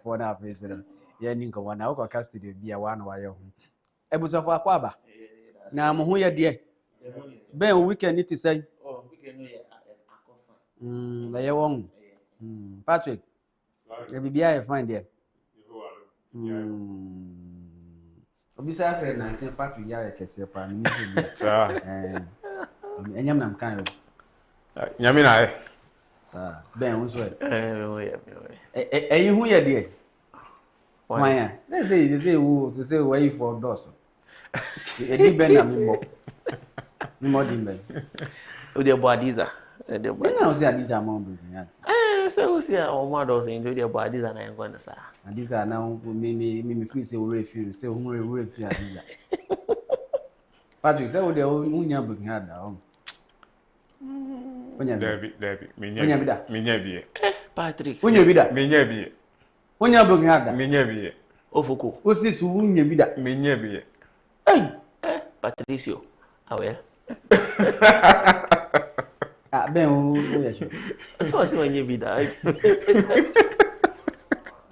for na face no ye ni nko wana wo ka studio bia wa na wa ye ho ebusofo akwaba na mo ho ye de ben weekend it say weekend no ye akofa na ye won Patrick e bibia ye fine there obisa say na say Patrick ya ye kese pa ni bi enyam nam kan nyame na e sa ben unso we hu ye de why ya let's say who to say why for dos e di ben na mi mo di ben o de boadiza de boadiza na o say adiza mo do ya say o say o mo do say into de boadiza na engo na sa adiza na me free say o refill say o refill adiza Patrick say o de unya bu ha da o Debbie, minya bi. Patrick. Unya bi da. Minya bi. Unya bu ngada. Minya bi. Ofuko. Osi su unya bi da. Minya bi. Patricio. Awel. Ben o ya sho. So unya bi da.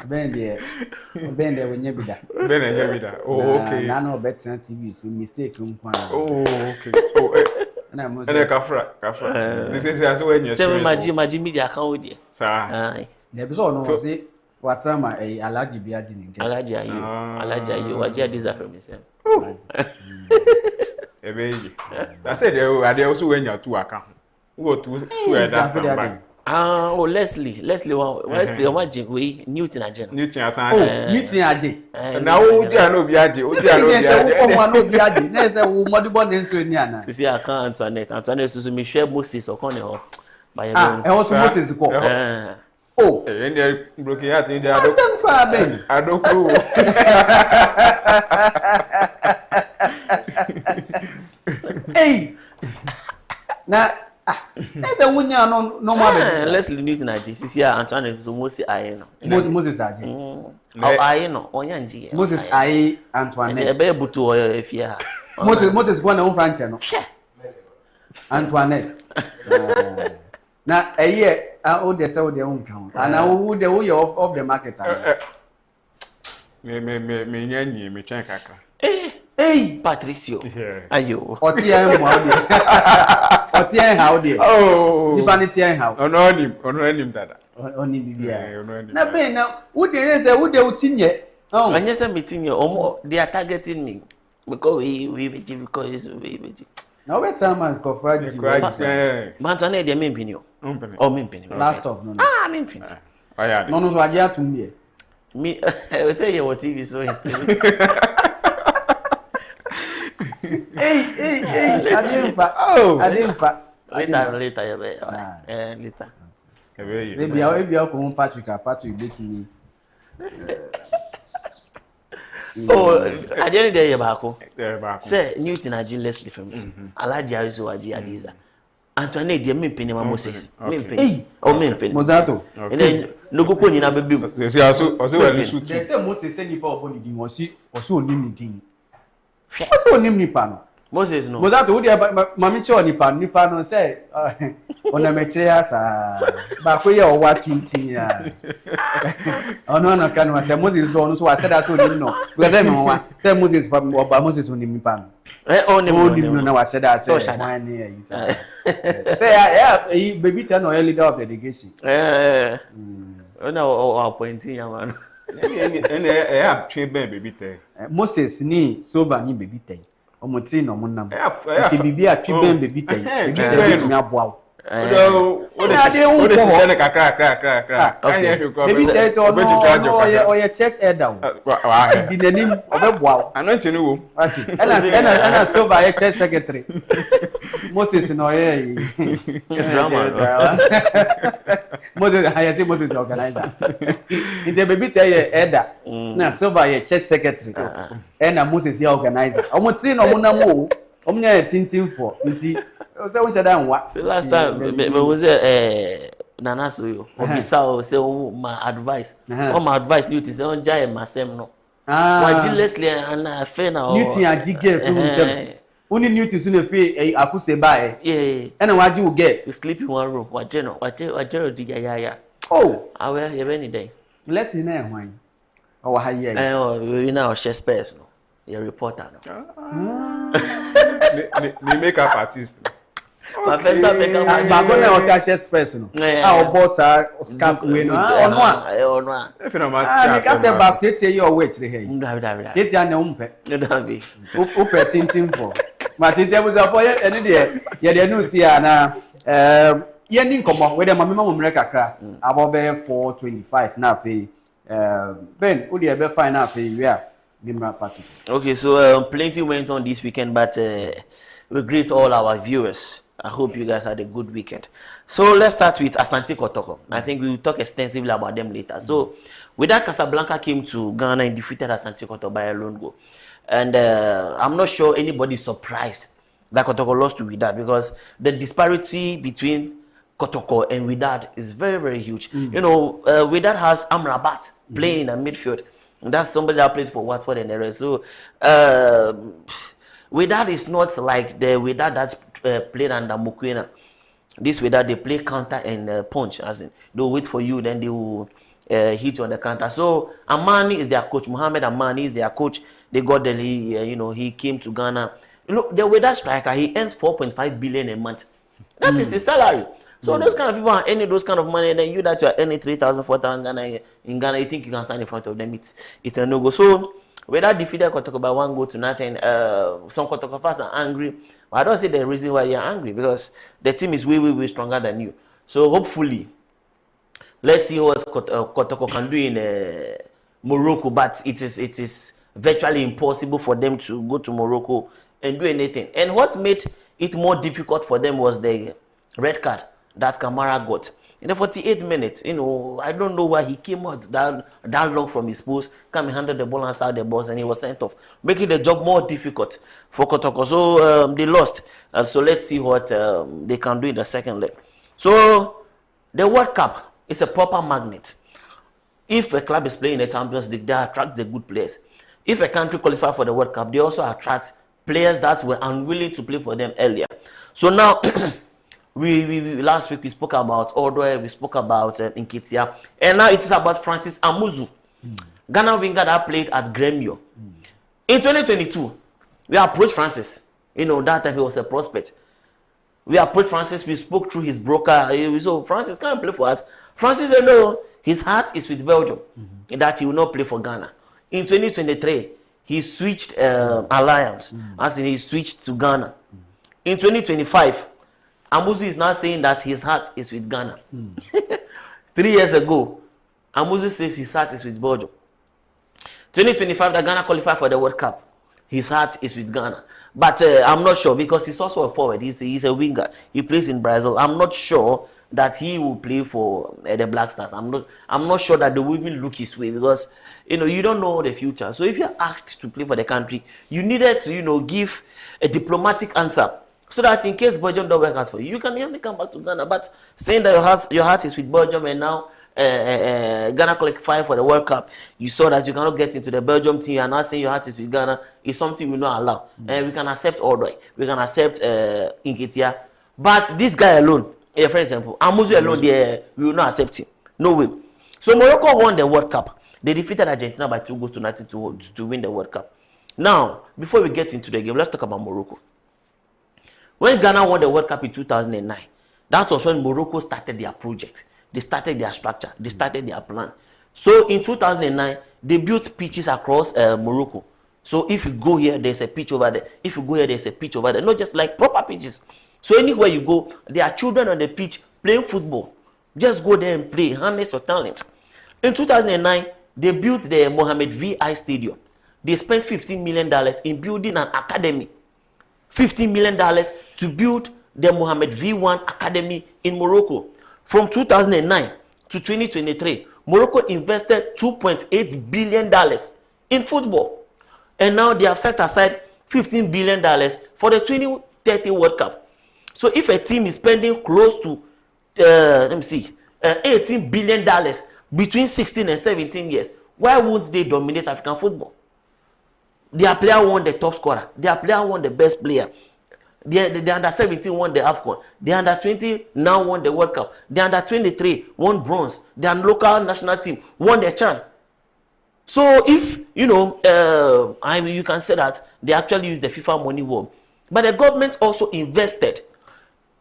Ben de unya bi da. Ben unya bi da. Oh, okay. Na no better TV so mistake nkwa. Oh, okay. Oh, and kafra. This is as when you say maji media kan o de. Sir. Na bi so no say watama alaji bi adi ni. Alaji ayo waji adiza from me say. Ebeji. That said they also when you two account. Go to that stand. Leslie waji we Newton aje. Newton asan. Newton aje. Na wo di an obi aje. O di an obi aje. O mo an obi aje. Na say wo modibo na nso ni ana. Sisi account Antoinette susu me share Moses okon ho. Ba ye e so Moses ko. Oh, and they broken out in the Some problem. I don't know. Hey. Na that's a wunya no more. Leslie Newton aje. Sisi Antoinette susu Moses aye no. Moses aje. Aye no, onya nji. Moses aye Antoinette. Ebe butu oyo efia. Moses kwa na umfanche no. Antoinette. Na eye o de say o de unkan. Ana wo de wo of the market. Me nyanyi me twen kakra. Hey, Patricio. Ayo. Oti en mo de. Oti en how de. Oh. Di vanity en how. Ono anim dada. Oni bibia. Na be na wo de say wo de utinye. Oh. Anya say meeting you. They are targeting me because we because we. Now we time man go fraji. Man so na dey me mpini o. Oh me mpini. Last stop no. Ah me mpini. Aya. No so aje atum me. Me we say you what TV so it. Hey, I didn't fa. Later you be. Later. Maybe I ko Patrick beat me. Oh, at the end of the day, Yabako. Say, Newton aji Leslie from me. Alaji Ayo aji Adiza. Antoinette, dear me penny Moses. Me penny. Mozato. And then no go pony na baby. Say also well shoot. They say Moses say nipa oboni di won si onim ni din. Oso onim nipa no. Moses no. Mozato wo dia mami che nipa no say ona meche asa ba ko ye o wa tintin ya. Ono na kan wa say Moses so wa say that so onim no. Because say me wa say Moses ba Moses onim nipa no. Onim no wa say that say man ne yi say. Say baby tell no leader of the delegation. Ona o appointing ya man. Ene twe ben baby tell. Moses ni sober ni baby tell. Omo three no mo nam. Ti bibi a twe ben baby tell. Baby tell bit me aboa. What is the kakra. Baby tell so no o church elder. Di nanim obeboa. Anointing wo. Ana sober ye church secretary. Moses no ye drama. Moses organizer. In the baby tell ye elder. Na sober ye church secretary. And Moses ye organizer. Omo three no mo nam o. Omo nya tintin for nti say we said that last time me was Nana so yo. Obisa say my advice. All my advice you to say on jai masem no. Waji Leslie and affair na. Newton adige from himself. Uni Newton so na fe akuse ba Yeah. And waji will get. You sleep in one room. Waje no diga ya. Oh, Awe ye be ni day. Leslie na hwan. Oh, hi, yeah. You know, share space, no. You're a reporter, no. The makeup artist. My first time makeup artist. But when I was share space, no. Our boss are scarf way, no. Oh, no. If you know my I can't say back to your way to the head. David. Take your number. David. Upe tintin for. But it was a boy and there. Yeah, no see na yen come with the mamma America cra about 425 now fe Ben would you be fine now fe yeah party. Okay, so plenty went on this weekend, but we greet all our viewers. I hope you guys had a good weekend. So let's start with Asante Kotoko. I think we will talk extensively about them later. So with that, Casablanca came to Ghana and defeated Asante Kotoko by a lone goal. And I'm not sure anybody is surprised that Kotoko lost to Wydad, because the disparity between Kotoko and Wydad is very, very huge. You know, Wydad has Amrabat playing in the midfield. And that's somebody that played for Watford and the rest. So Wydad is not like the Wydad that's played under Mukwena. This Wydad, they play counter and punch, as in they'll wait for you, then they will hit you on the counter. So Amani is their coach. Mohamed Amani is their coach. They got the he came to Ghana. You know, the Wydad striker, he earns 4.5 billion a month. That is his salary. So those kind of people are earning those kind of money, and then you that you are earning 3,000, 4,000 in Ghana, you think you can stand in front of them, it's a no-go. So Wydad defeated Kotoko by 1-0. Some Kotoko fans are angry. But I don't see the reason why they are angry, because the team is way, way, way stronger than you. So hopefully, let's see what Kotoko can do in Morocco. But it is virtually impossible for them to go to Morocco and do anything. And what made it more difficult for them was the red card that Kamara got. In the 48 minutes, you know, I don't know why he came out that long from his post, came and handled the ball inside the box, and he was sent off, making the job more difficult for Kotoko. So they lost. So let's see what they can do in the second leg. So the World Cup is a proper magnet. If a club is playing in the Champions League, they attract the good players. If a country qualifies for the World Cup, they also attract players that were unwilling to play for them earlier. So now, we last week we spoke about Odoi, we spoke about Nketiah, and now it is about Francis Amuzu, Ghana winger that played at Gremio. In 2022, we approached Francis. You know, that time he was a prospect. We approached Francis, we spoke through his broker. So Francis can't play for us. Francis said no, his heart is with Belgium, that he will not play for Ghana. In 2023, he switched alliance, as in he switched to Ghana. In 2025, Amuzu is now saying that his heart is with Ghana. 3 years ago, Amuzu says his heart is with Belgium. 2025, the Ghana qualified for the World Cup. His heart is with Ghana. But I'm not sure, because he's also a forward. He's a winger. He plays in Brazil. I'm not sure that he will play for the Black Stars. I'm not sure that they will even look his way, because you know, you don't know the future. So if you're asked to play for the country, you needed to, you know, give a diplomatic answer, so that in case Belgium don't work out for you, you can easily come back to Ghana. But saying that your heart is with Belgium, and now Ghana qualified for the World Cup, you saw that you cannot get into the Belgium team, and now saying your heart is with Ghana is something we not allow. And we can accept Odoi, we can accept Nketiah, but this guy alone, for example, Amuzu alone, we will not accept him. No way. So Morocco won the World Cup. They defeated Argentina by 2-0 to win the World Cup. Now, before we get into the game, let's talk about Morocco. When Ghana won the World Cup in 2009, that was when Morocco started their project. They started their structure. They started their plan. So in 2009, they built pitches across Morocco. So if you go here, there's a pitch over there. If you go here, there's a pitch over there. Not just like proper pitches. So anywhere you go, there are children on the pitch playing football. Just go there and play, harness your talent. In 2009, they built the Mohammed VI Stadium. They spent $15 million in building an academy. $15 million to build the Mohammed V1 Academy in Morocco. From 2009 to 2023, Morocco invested $2.8 billion in football. And now they have set aside $15 billion for the 2030 World Cup. So if a team is spending close to, $18 billion between 16 and 17 years, why won't they dominate African football? Their player won the top scorer. Their player won the best player. The under 17 won the AFCON. The under 20 now won the World Cup. The under 23 won bronze. The local national team won the CHAN. So if you can say that they actually use the FIFA money well, but the government also invested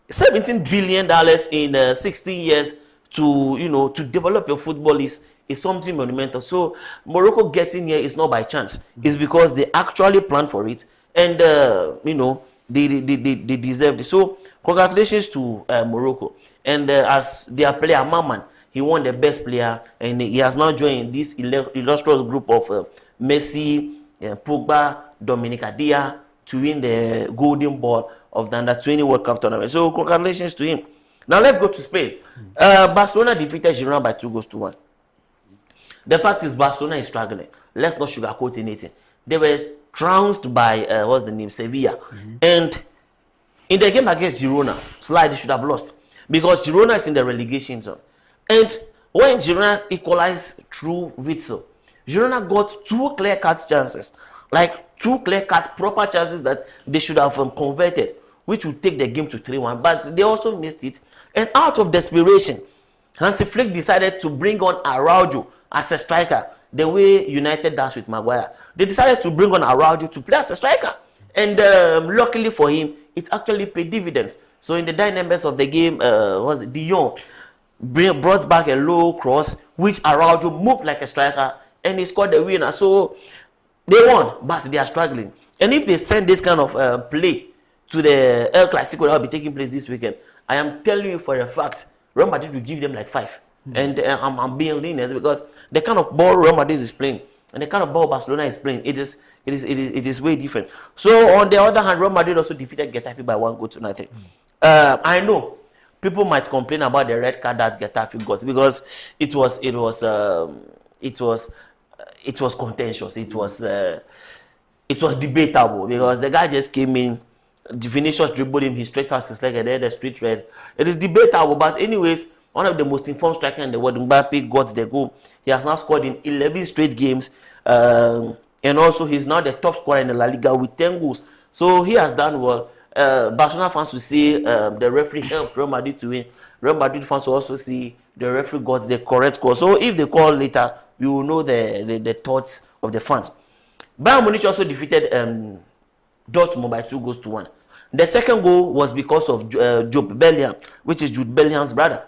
$17 billion in 16 years to develop your football is something monumental. So Morocco getting here is not by chance. It's because they actually planned for it, and they deserved it. So congratulations to Morocco. And as their player Maman, he won the best player, and he has now joined this illustrious group of Messi, Pogba, Dominic Adia to win the golden ball of the Under-20 World Cup tournament. So congratulations to him. Now let's go to Spain. Barcelona defeated Girona by 2-1. The fact is Barcelona is struggling. Let's not sugarcoat anything. They were trounced by Sevilla. And in the game against Girona, they should have lost because Girona is in the relegation zone. And when Girona equalized through Witsel, Girona got 2 clear-cut chances, like 2 clear-cut proper chances that they should have converted, which would take the game to 3-1, but they also missed it. And out of desperation, Hansi Flick decided to bring on Araujo as a striker, the way United does with Maguire. They decided to bring on Araujo to play as a striker. And luckily for him, it actually paid dividends. So in the dynamics of the game, De Jong brought back a low cross, which Araujo moved like a striker, and he scored the winner. So they won, but they are struggling. And if they send this kind of play to the El Clasico that will be taking place this weekend, I am telling you for a fact, Real Madrid will give them like 5. And I'm being lenient because the kind of ball Real Madrid is playing and the kind of ball Barcelona is playing, it is way different. So on the other hand, Real Madrid also defeated Getafe by 1-0. I know people might complain about the red card that Getafe got because it was contentious. It was debatable because the guy just came in, Vinicius dribbled him, he straight past his leg, and then the street red. It is debatable, but anyways, one of the most informed strikers in the world, Mbappe, got the goal. He has now scored in 11 straight games, and also he's now the top scorer in the La Liga with 10 goals. So he has done well. Barcelona fans will say the referee helped Real Madrid to win. Real Madrid fans will also see the referee got the correct score. So if they call later, we will know the thoughts of the fans. Bayern Munich also defeated Dortmund by 2-1. The second goal was because of Jude Bellingham, which is Jude Bellingham's brother.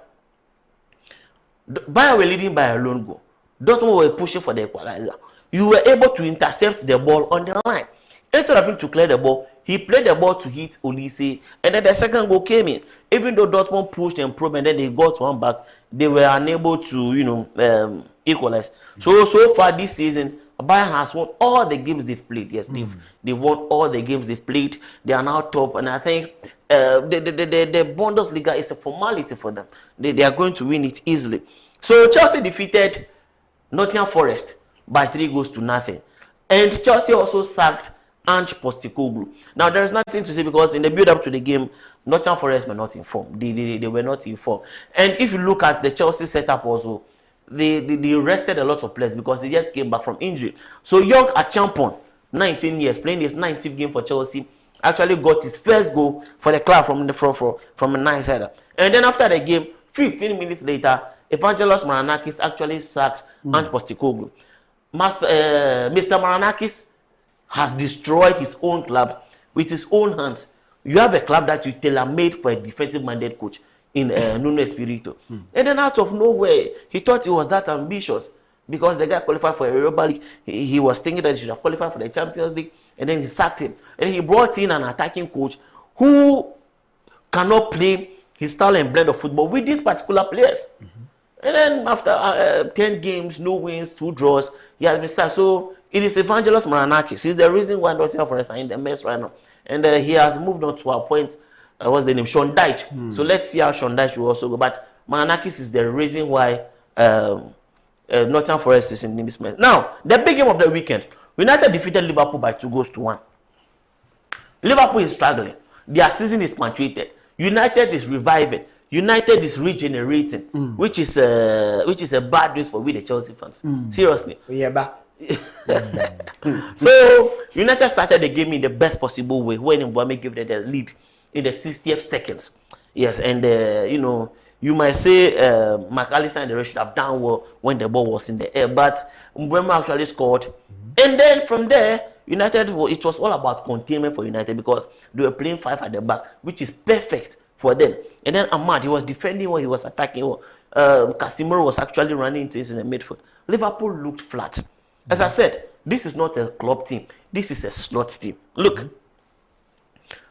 Bayern were leading by a lone goal. Dortmund were pushing for the equalizer. You were able to intercept the ball on the line. Instead of him to clear the ball, he played the ball to hit Olise, and then the second goal came in. Even though Dortmund pushed and probed, and then they got one back, they were unable to, equalize. So far this season, Bayern has won all the games they've played. Yes, they've won all the games they've played. They are now top, and I think the Bundesliga is a formality for them. They are going to win it easily. So Chelsea defeated Nottingham Forest by 3-0, and Chelsea also sacked Ange Postecoglou. Now there is nothing to say because in the build-up to the game, Nottingham Forest were not informed. They were not informed. And if you look at the Chelsea setup also, they rested a lot of players because they just came back from injury. So Young Achampong, 19 years, playing his 19th game for Chelsea, actually got his first goal for the club from a nice header. And then after the game, 15 minutes later, Evangelos Maranakis actually sacked Ange Postecoglou. Mr. Maranakis has destroyed his own club with his own hands. You have a club that you tailor-made for a defensive-minded coach in Nuno Espirito. And then out of nowhere, he thought he was that ambitious because the guy qualified for a Europa League. He was thinking that he should have qualified for the Champions League, and then he sacked him. And he brought in an attacking coach who cannot play his style and blend of football with these particular players. And then after 10 games, no wins, 2 draws, he has been sacked. So it is Evangelos Maranakis. He's the reason why Nottingham Forest are in the mess right now. And he has moved on to our point. What's the name? Sean Dyche. So let's see how Sean Dyche will also go. But Maranakis is the reason why Nottingham Forest is in this mess. Now, the big game of the weekend. United defeated Liverpool by 2-1. Liverpool is struggling. Their season is punctuated. United is reviving. United is regenerating, which is a bad news for we the Chelsea fans. Seriously. So United started the game in the best possible way when Mbeumo gave them the lead in the 60th seconds. Yes, and you might say McAllister and the rest should have done well when the ball was in the air, but Mbeumo actually scored. And then from there, United, it was all about containment for United because they were playing 5 at the back, which is perfect for them. And then Ahmad, he was defending when he was attacking. Casemiro was actually running into in the midfield. Liverpool looked flat. As I said, this is not a club team. This is a slot team. Look,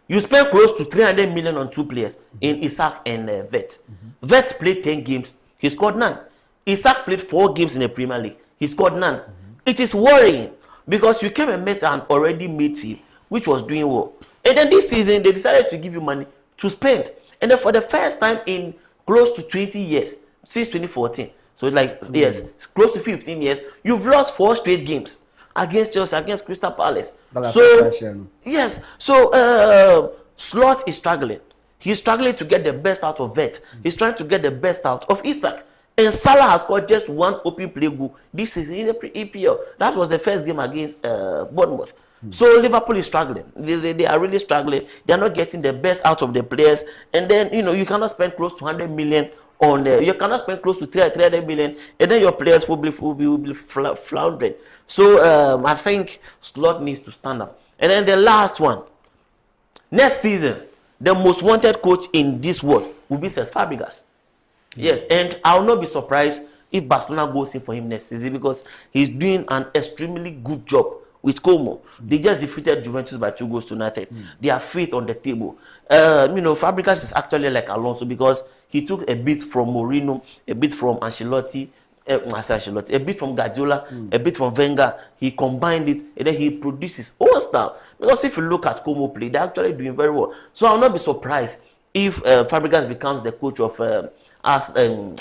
you spent close to 300 million on 2 players in Isak and Vet. Vet played 10 games. He scored none. Isak played 4 games in the Premier League. He scored none. It is worrying because you came and met an already made team which was doing well. And then this season, they decided to give you money to spend. And then for the first time in close to 20 years, since 2014, so like, yes, close to 15 years, you've lost 4 straight games against Chelsea, against Crystal Palace. So, yes, so Slot is struggling. He's struggling to get the best out of Vet. He's trying to get the best out of Isak. And Salah has scored just 1 open play goal this season in the EPL. That was the first game against Bournemouth. So Liverpool is struggling. They are really struggling. They are not getting the best out of the players. And then, you cannot spend close to 100 million on you cannot spend close to 300 million, and then your players will be floundering. So I think Slot needs to stand up. And then the last one, next season, the most wanted coach in this world will be Cesc Fabregas. Yes, and I will not be surprised if Barcelona goes in for him next season because he's doing an extremely good job with Como. They just defeated Juventus by 2-0. They are 5th on the table. Fabregas is actually like Alonso because he took a bit from Mourinho, a bit from Ancelotti, a bit from Guardiola, a bit from Wenger. He combined it and then he produced his own style. Because if you look at Como play, they're actually doing very well. So I will not be surprised if Fabregas becomes the coach of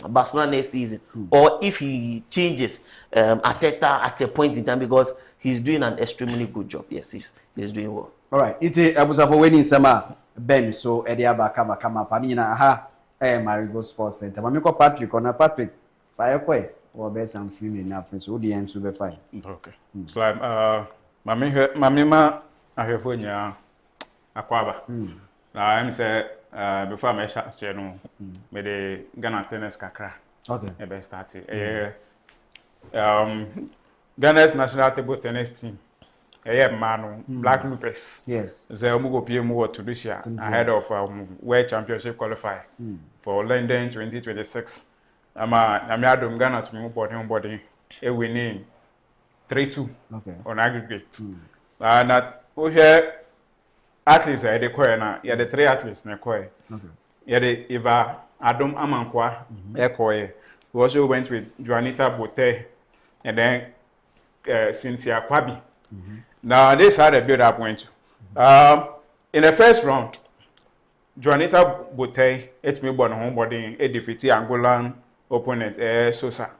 Barcelona next season, or if he changes Arteta at a point in time because he's doing an extremely good job. Yes, he's doing well. All right. Ite abusa for winning sama Ben so Ediaba kama panina aha Marego Sports Center. Mami ko Patrick ona Patrick fire kwe or best and film in Africa so the end to be fine. Okay. So like mami ma ahefo akwaba. Na I'm say before I share no me the Ghana tennis kakra. Okay. E be start Ghana's national table tennis team. Manu Black Lupus. Yes. They are go PM to this year ahead of World Championship qualifier for London 2026. I'm adom Ghana to me body a winning 3-2 on aggregate. And that we here athletes are the choir yeah the 3 athletes na choir. Yeah the Eva Adom Amankwa choir. We also went with Juanita Bote and then Cynthia Kwabi. Now this had a build up went to. In the first round, Juanita Bote me born homebody a defeated Angolan opponent Sosa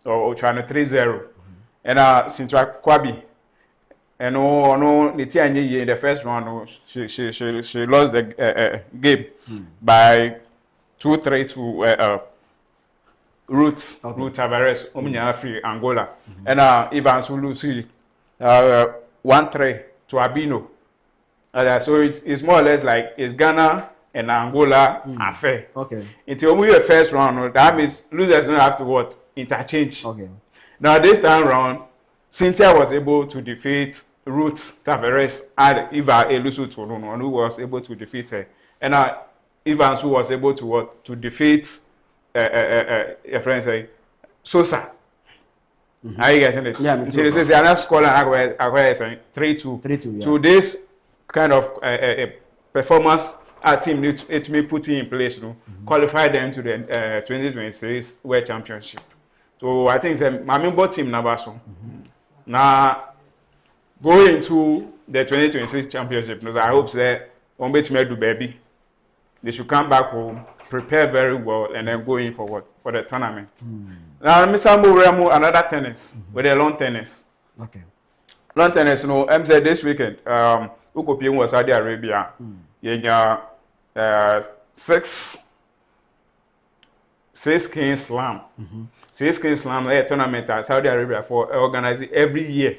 or China 3-0. And Cynthia Kwabi and no the in the first round she lost the game by 2-3 to Ruth Tavares Omunya free Angola and Ivan Sulusi 1-3 to Abino. So it's more or less like it's Ghana and Angola affair. Okay. Until we the first round, that means losers don't have to interchange. Okay. Now this time round, Cynthia was able to defeat Ruth Tavares and Eva Elusu Toruno, who was able to defeat her. And Evans who was able to defeat a friend say Sosa. Are you getting it? Yeah. So this is another score and I saying 3-2. 3-2. Yeah. So this kind of performance our team needs to be put in place to qualify them to the 2026 World Championship. So I think my member team Nabaso. Now going to the 2026 championship, I hope that on bet me do baby. They should come back home, prepare very well, and then go in for the tournament. Now, Mr. Muremu, another tennis, with the lawn tennis. Okay. Lawn tennis, I'm saying this weekend, Ukopim was Saudi Arabia. Yeah, 6 Kings Slam. 6 Kings Slam, a tournament at Saudi Arabia for organizing every year.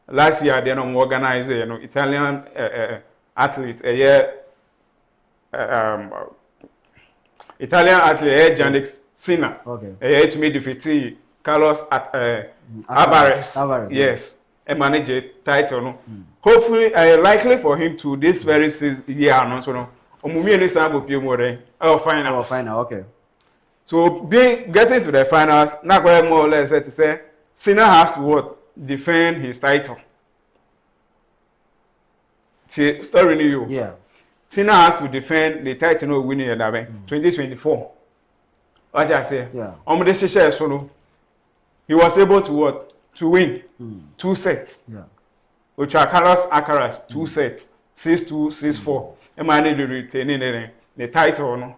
Last year, they don't organize, Italian athletes, a year. Italian athlete Jannik Sinner. Okay. To me defeat Carlos Alvarez. Yes. And manage a title. No. Hopefully, likely for him to this very year. No, so no. Final. Okay. So getting to the finals, not quite more or less to say, Sinner has to what? Defend his title. Story new. Yeah. Sinner has to defend the title winning in 2024. What I say? Yeah. He was able to what? To win 2 sets. Yeah. Which are Carlos Alcaraz 2 sets, 6-2, 6-4. And managed to retain the title. No?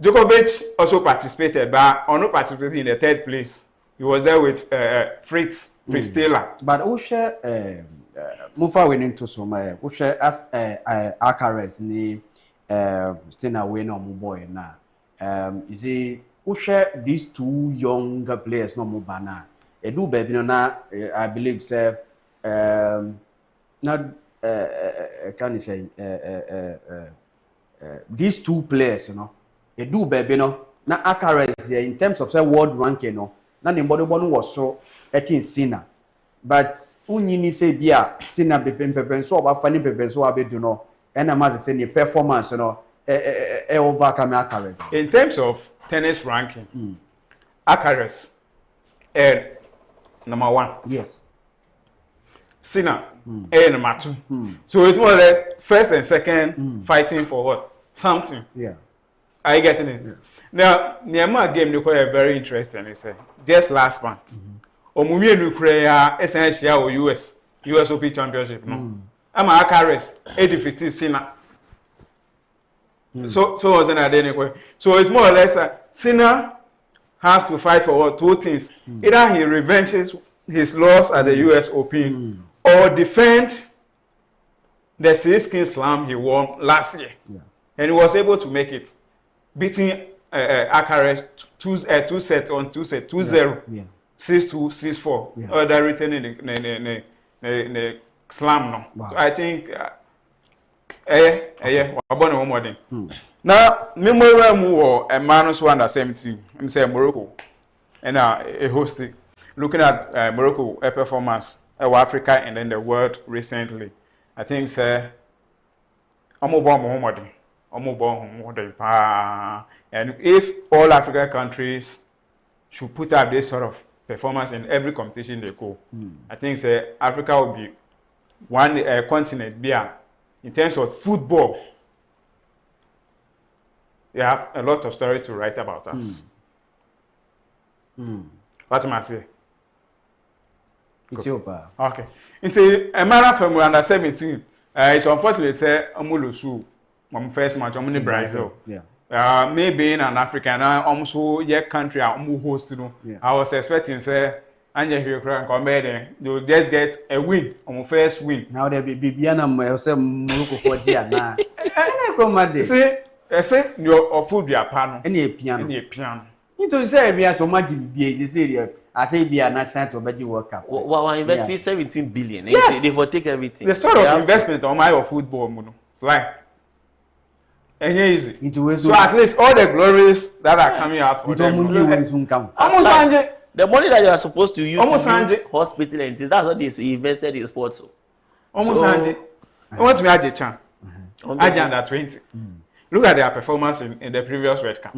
Djokovic also participated, but not participated in the 3rd place. He was there with Fritz Taylor. But Usha Mufa winning to Soma, Usha as Alcaraz ni still away no boy now. You see, Usha these 2 younger players no more bana. Edu baby no na I believe say not can you say these 2 players, you know. Edu baby no na Alcaraz in terms of say world ranking no. Na nobody was so 18 Sinner. But unyini say bia Sinner pepen so about funny pepen so abedu no. And I'm say the performance, you know, overcome Alcaraz. In terms of tennis ranking, Alcaraz number 1. Yes. Sinner number 2. So it's more or less first and second fighting for what? Something. Yeah. Are you getting it? Yeah. Now, Myanmar game they quite very interesting. They say just last month. Omumi Nucrea essentially our US Open Championship. No, I'm Alcaraz 80-50 Sinner. So was an identical. So it's more or less Sinner has to fight for what? 2 things. Either he revenges his loss at the US Open or defend the 6 slam he won last year. Yeah. And he was able to make it, beating Alcaraz 2 sets on 2 sets, 2-0, Yeah. 6-2, 6-4. Yeah. Or they're returning the slam now. Wow. So I think one more thing. Now, memory move a minus one at same team. I'm saying Morocco and a host looking at Morocco performance of Africa and then the world recently. I think and if all African countries should put up this sort of performance in every competition they go, I think Africa will be one continent in terms of football. They have a lot of stories to write about us. What am I saying? It's your power. Okay. Into a man from under 17. It's unfortunate say Omulusu, first match in Brazil. Yeah. Maybe in an African also country host. Yeah. I was expecting say Anja Hukran come there, you just get a win on first win. Now there be Bibiana say Morocco for dia na. See, I say your food be a pan. Any piano. Any piano. Into say be so much be say I think be a national to be World Cup. We're investing 17 billion. Yes. They will take everything. The sort of investment on my football, like, and easy. So at least all the glories that are coming out for them. Almost the money that you are supposed to use to build hospital and things, that's what they invested in sports. Almost I want to be a chan. Under 20. Look at their performance in the previous Red Cup.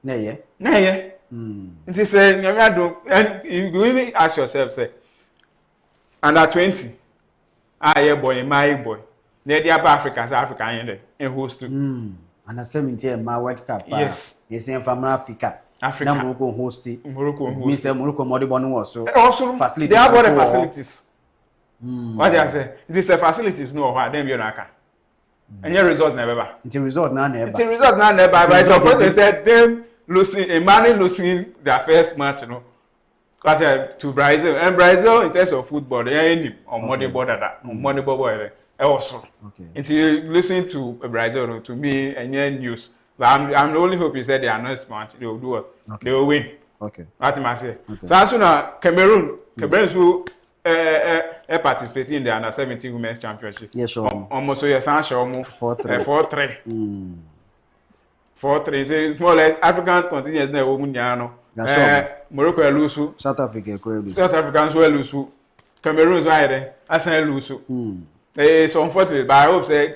It is and you even ask yourself, say, under 20, boy, my boy. They're Africans, African in host too. Under 17, my World Cup. Yes. They say from Africa. Morocco hosting. Morocco Modibon was so. Also, they have all the facilities. What they say? This facilities no what them you naka. And your result never. It's a result now never. It's a result now never. But so what they said them losing their first match, you know. To Brazil. And Brazil in terms of football, they are in on money border that on money border also. Okay. Until you listen to Brazil to me and your news. But I'm the only hope is that they are not smart. They will do what? Okay. They will win. Okay. What am I saying? So as soon as Cameroon who participate in the under 17 women's championship. Yes, sure. Almost so yes, I'm sure 4-3. 4-3. More or less African continents na wo munyano. Morocco lose. South Africa South Africans will lose. Cameroon's right. Arsenal lose. It's unfortunate, but I hope say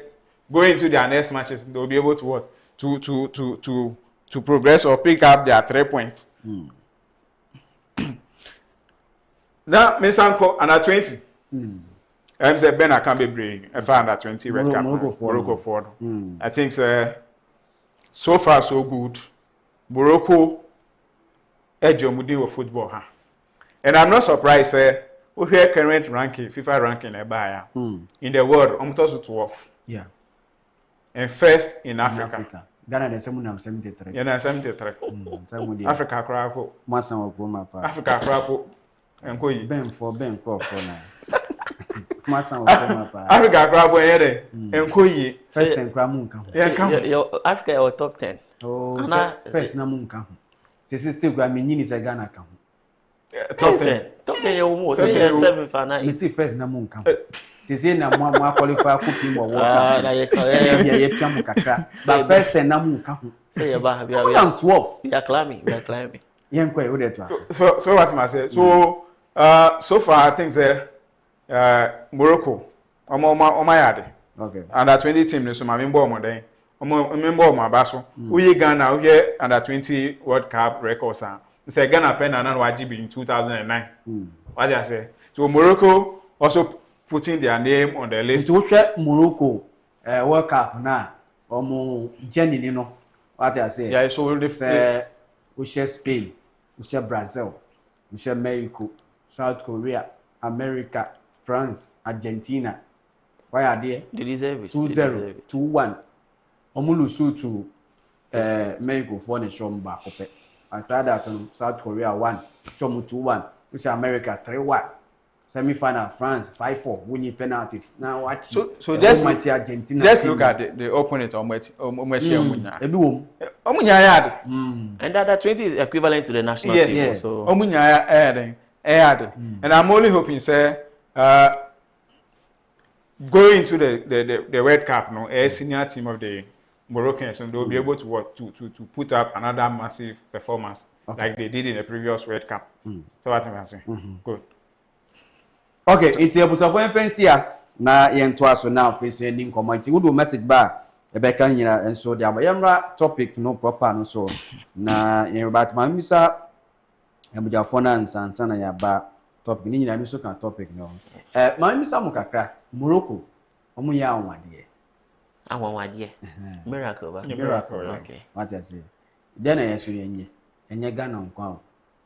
going to their next matches they'll be able to what to progress or pick up their 3 points. Now, Mesanko under 20. I'm saying Ben Akambe bring a under 20 red cap. Morocco forward. I think so far so good. Morocco edge of football, huh? And I'm not surprised. We hear current ranking, FIFA ranking, in the world, almost 12. Yeah. And first in Africa. Ghana the 73. Yeah, 73. Africa crap. Africa crap. And go Ben for now. Africa crap here. And go first and Kramunka. Yeah, Africa or top 10. Oh, first Namunka. This is still Grammy is a Ghana count. Top 10. Top 10 almost. 7 for 9. You see first Namunka. She's in a more qualified cooking or water. But first and Namunka. Say about 12. We are climbing. Young quite with it. So what I say. So far I think Morocco. Okay. Under 20 team, so my member more than member of my basso. We Ghana, we get under 20 World Cup records. Say Ghana pen and YGB in 2009. What did I say? So Morocco also putting their name on the list. So Morocco World Cup now. Jenny, you know what I say? Yeah, so we share Spain, we share Brazil, we share Mexico, South Korea, America, France, Argentina. Why are they? They deserve it. 2-0, 2-1. Omulusu to Mexico for the show back up. Aside that, South Korea 1, Shomu 2-1, which America 3-1. Semi-final France 5-4, winning penalties. Now watch. So just Argentina. Just look at the opponent on Omunya. And that 20 is equivalent to the national team. Yes. So Omunya and I'm only hoping say going to the World Cup, no, a senior team of the Moroccans, and they'll be able to work to put up another massive performance like they did in the previous World Cup. So what I'm saying. Good. Okay, it's able to have fancy na yen to us now face ending comment. We do message back. Rebecca nyina and so there but topic no proper no so na yen about my misa ebuja finance and sana ya ba topic ni nyina no so kan topic no my misa mo kakra Morocco omo ya anwade miracle ba okay what I say then I should enye Ghana nkwa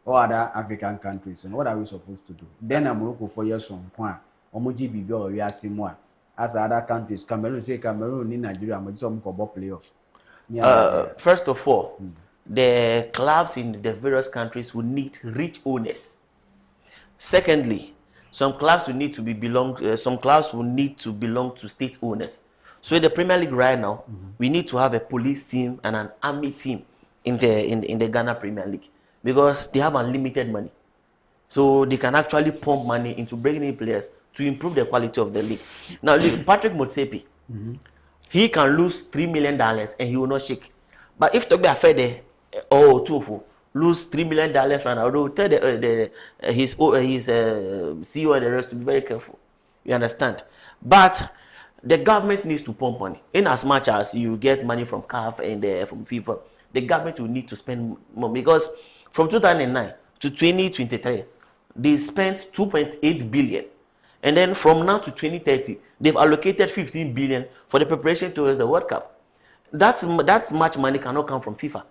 or other African countries and what are we supposed to do then Morocco for years on kwa omo GBB or we asimo as other countries Cameroon in Nigeria but some go playoff. First of all, the clubs in the various countries will need rich owners. Secondly, some clubs will need to belong to state owners. So in the Premier League right now, we need to have a police team and an army team in the Ghana Premier League because they have unlimited money. So they can actually pump money into bringing in players to improve the quality of the league. Now, Patrick Motsepe, he can lose $3 million and he will not shake. But if Togbe Afede or Tufu lose $3 million right now, they will tell his CEO and the rest to be very careful. You understand? But the government needs to pump money. In as much as you get money from CAF and from FIFA, the government will need to spend more because from 2009 to 2023, they spent 2.8 billion. And then from now to 2030, they've allocated 15 billion for the preparation towards the World Cup. That's much money cannot come from FIFA.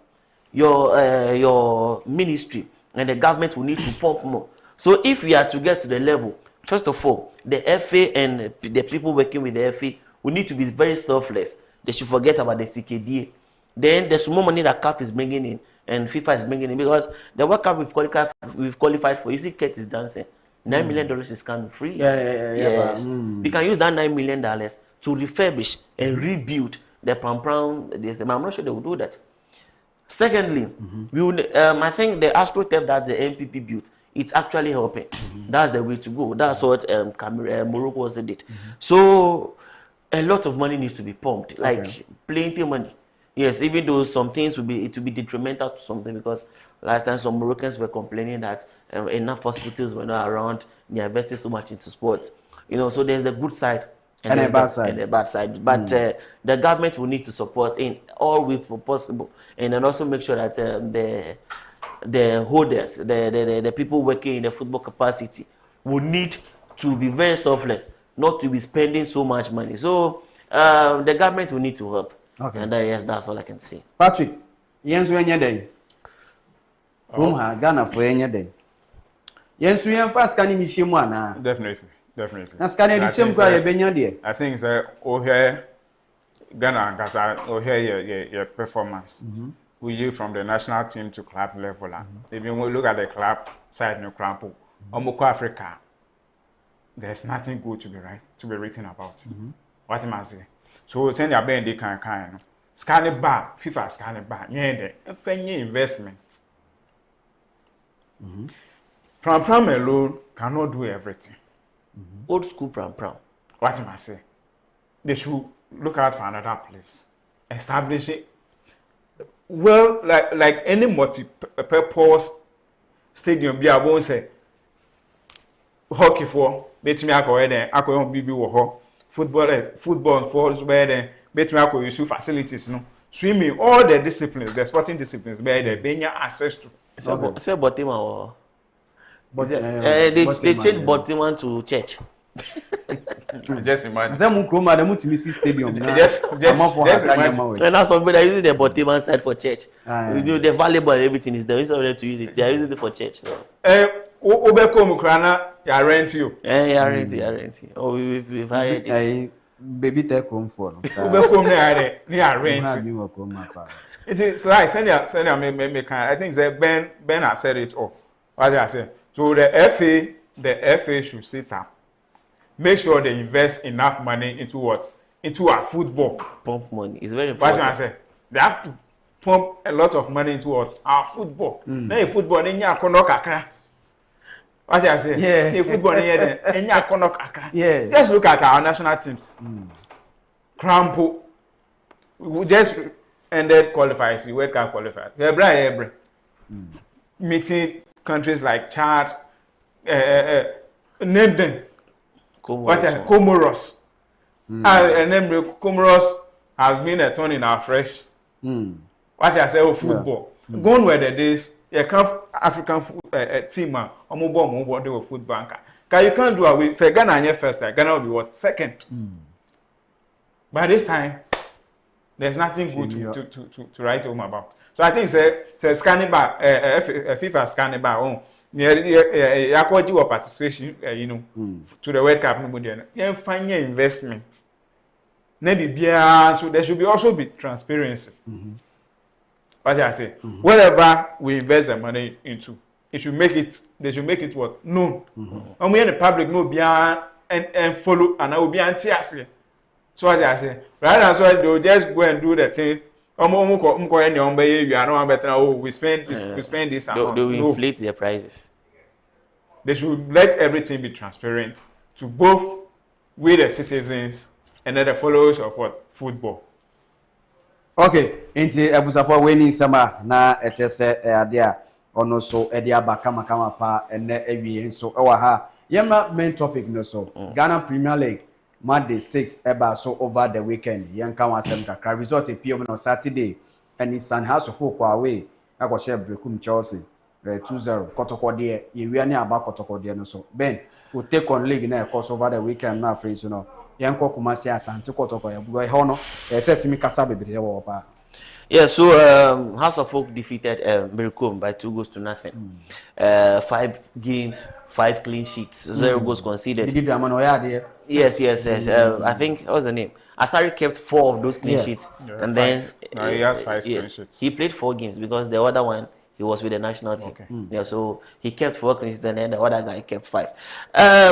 Your ministry and the government will need to pump more. So if we are to get to the level, first of all, the FA and the people working with the FA will need to be very selfless. They should forget about the CKDA. Then there's more money that CAF is bringing in and FIFA is bringing in because the World Cup we've qualified for. You see, Kurt is dancing. $9 million is coming free. Yes. We can use that $9 million to refurbish and rebuild the Pram. I'm not sure they will do that. Secondly, we would, I think the AstroTurf that the MPP built, it's actually helping. That's the way to go. That's what Morocco also did. So a lot of money needs to be pumped, like plenty of money. Yes, even though some things will be detrimental to something, because last time some Moroccans were complaining that enough hospitals were not around. They are investing so much into sports, so there's the good side and a bad side. And the bad side. But the government will need to support in all way possible, and then also make sure that the holders, the people working in the football capacity, will need to be very selfless, not to be spending so much money. So the government will need to help. Okay. And yes, that's all I can say. Patrick, yensu enye den. Ghana for enye den. Yensu yen fast kan mi shemu ana. Definitely. Na scan di shemu kwa ye benya de. I think say here Ghana gasa here your performance. We you from the national team to club level. Even when we look at the club side no crampo. Omoko Africa. There's nothing good to be written about. What am I saying? So send your band they can no. Scanning bar, FIFA scanning bar, any investment. Pram alone cannot do everything. Old school pram. What am I saying? They should look out for another place. Establish it. Well, like any multi-purpose stadium, I won't say hockey for bet me I go BB wo football for where then bet me I use facilities no swimming all the disciplines, the sporting disciplines where they benya access to. Say Botima or they change Botima to church. Just imagine. Them Kroma the Mutimisi stadium. Just imagine. And that's somebody that uses the Botima side for church. The volleyball and everything is there. Instead of them to use it, they are using it for church. So. Obeko Mukrana, I rent you. I rent you. Oh, we've hired it. Baby take home for. Obeko I rent you. It is right. Send me I think that Ben has said it all. What I say. So the FA should sit up. Make sure they invest enough money into what? Into our football. Pump money. It's very important. What I say. They have to pump a lot of money into what? Our football. Now football, then you are what I say? Yeah. Football, yeah. Just look at our national teams. Crampo. We just ended qualifiers. World Cup qualifiers. Every. Meeting countries like Chad. Name them. Comoros. And then Comoros has been a turn in our fresh. What I say, football. Gone were the days. You can't African team man. They were foot banker. Cause you can't do away. Say Ghana first. Ghana will be what second. By this time, there's nothing good to write home about. So I think say scanning back, FIFA scanning back. Yeah, participation, to the World Cup. You find your investment. Maybe so there should also be transparency. What I say, whatever we invest the money into, they should make it what known. And we in the public know beyond and follow, and I will be anti-assay. So what I say, rather than so they'll just go and do the thing. We spend this. They will inflate their prices. They should let everything be transparent to both we the citizens and then the followers of what football. Okay, inti ebusafo winning sama na echese adea ono so edia bakama kama pa ene ewie so ewa ha yema main topic no so Ghana Premier League Monday 6 eba so over the weekend yanka wasem kakra result epiem no Saturday and San House of Folk away akoshe Brekum Chelsea 2-0 kotokode yewia ne aba kotokode no so Ben we take on league na course over the weekend na friends no yanko Kumasi Asante kotokode bugo he no set me kasa bebre wo pa. Yeah, so House of Folk defeated Marego by 2-0. 5 games, 5 clean sheets, 0 goals conceded. Yes. I think what was the name? Asari kept 4 of those clean sheets, and then he has 5 clean sheets. He played 4 games because the other one he was with the national team. Okay. Yeah, so he kept 4 clean sheets, and then the other guy kept 5.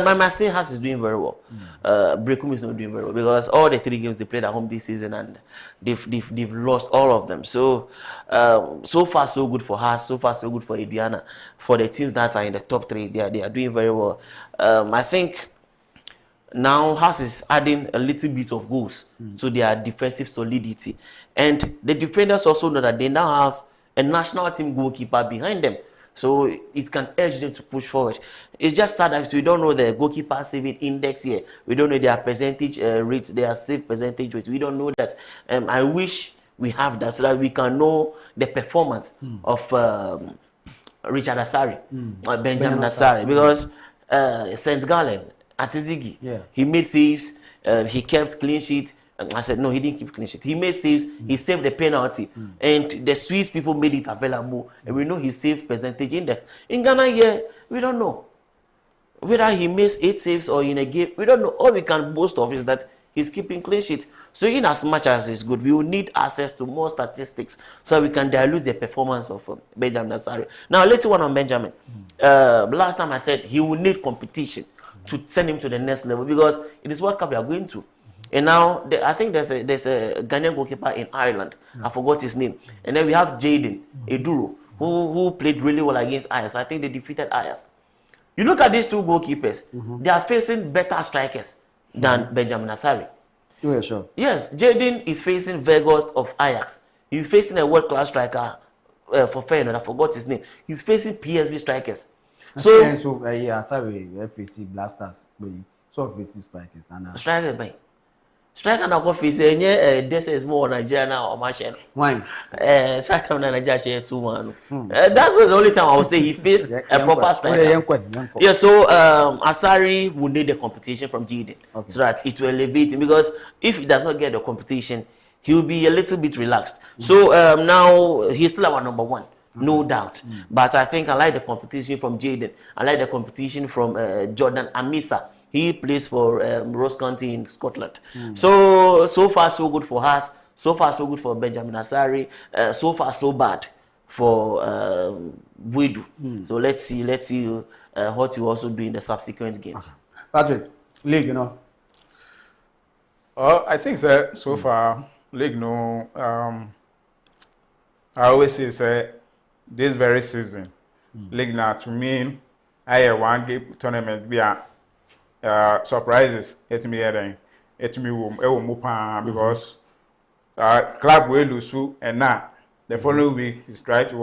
My Marseille House is doing very well. Brekum is not doing very well because all the 3 games they played at home this season and they've lost all of them. So so far so good for Haas, so far so good for Indiana. For the teams that are in the top 3, they are doing very well. I think now Hearts is adding a little bit of goals to their defensive solidity. And the defenders also know that they now have a national team goalkeeper behind them. So it can urge them to push forward. It's just sad that we don't know the goalkeeper saving index here. We don't know their percentage rate, their save percentage rate. We don't know that. I wish we have that so that we can know the performance of Richard Asari, Benjamin Asari, because St. Gallen, Atizigi, he made saves, he kept clean sheet. I said, no, he didn't keep clean sheet. He made saves, he saved the penalty, and the Swiss people made it available, and we know his save percentage index. In Ghana here, we don't know whether he makes 8 saves or in a game. We don't know. All we can boast of is that he's keeping clean sheet. So in as much as it's good, we will need access to more statistics so we can dilute the performance of Benjamin Asari. Now, later on Benjamin, last time I said he will need competition to send him to the next level because it is World Cup we are going to. And now, I think there's a Ghanaian goalkeeper in Ireland. I forgot his name. And then we have Jaden Eduro, who played really well against Ajax. I think they defeated Ajax. You look at these two goalkeepers, they are facing better strikers than Benjamin Asari. Yeah, sure. Yes, Jaden is facing Vegas of Ajax. He's facing a world-class striker for Feyenoord. I forgot his name. He's facing PSV strikers. Sorry, FAC Blasters. So FAC strikers. Striker, by. Striker na go face this is more Nigeria now or match. Why? Striker na Nigeria share 2-1. That was the only time I would say he faced a proper striker. Yeah, so Asari will need the competition from Jaden so that it will elevate him because if he does not get the competition, he will be a little bit relaxed. So now he's still our number 1. No doubt. But I think I like the competition from Jaden. I like the competition from Jordan Amisa. He plays for Ross County in Scotland. So far so good for us. So far so good for Benjamin Asari. So far so bad for Buidu. So let's see what you also do in the subsequent games. Patrick, league, you know. I think so far league no. I always say this very season league now to me I one game tournament be surprises it me heading it me will because club will lose and now the following week is try to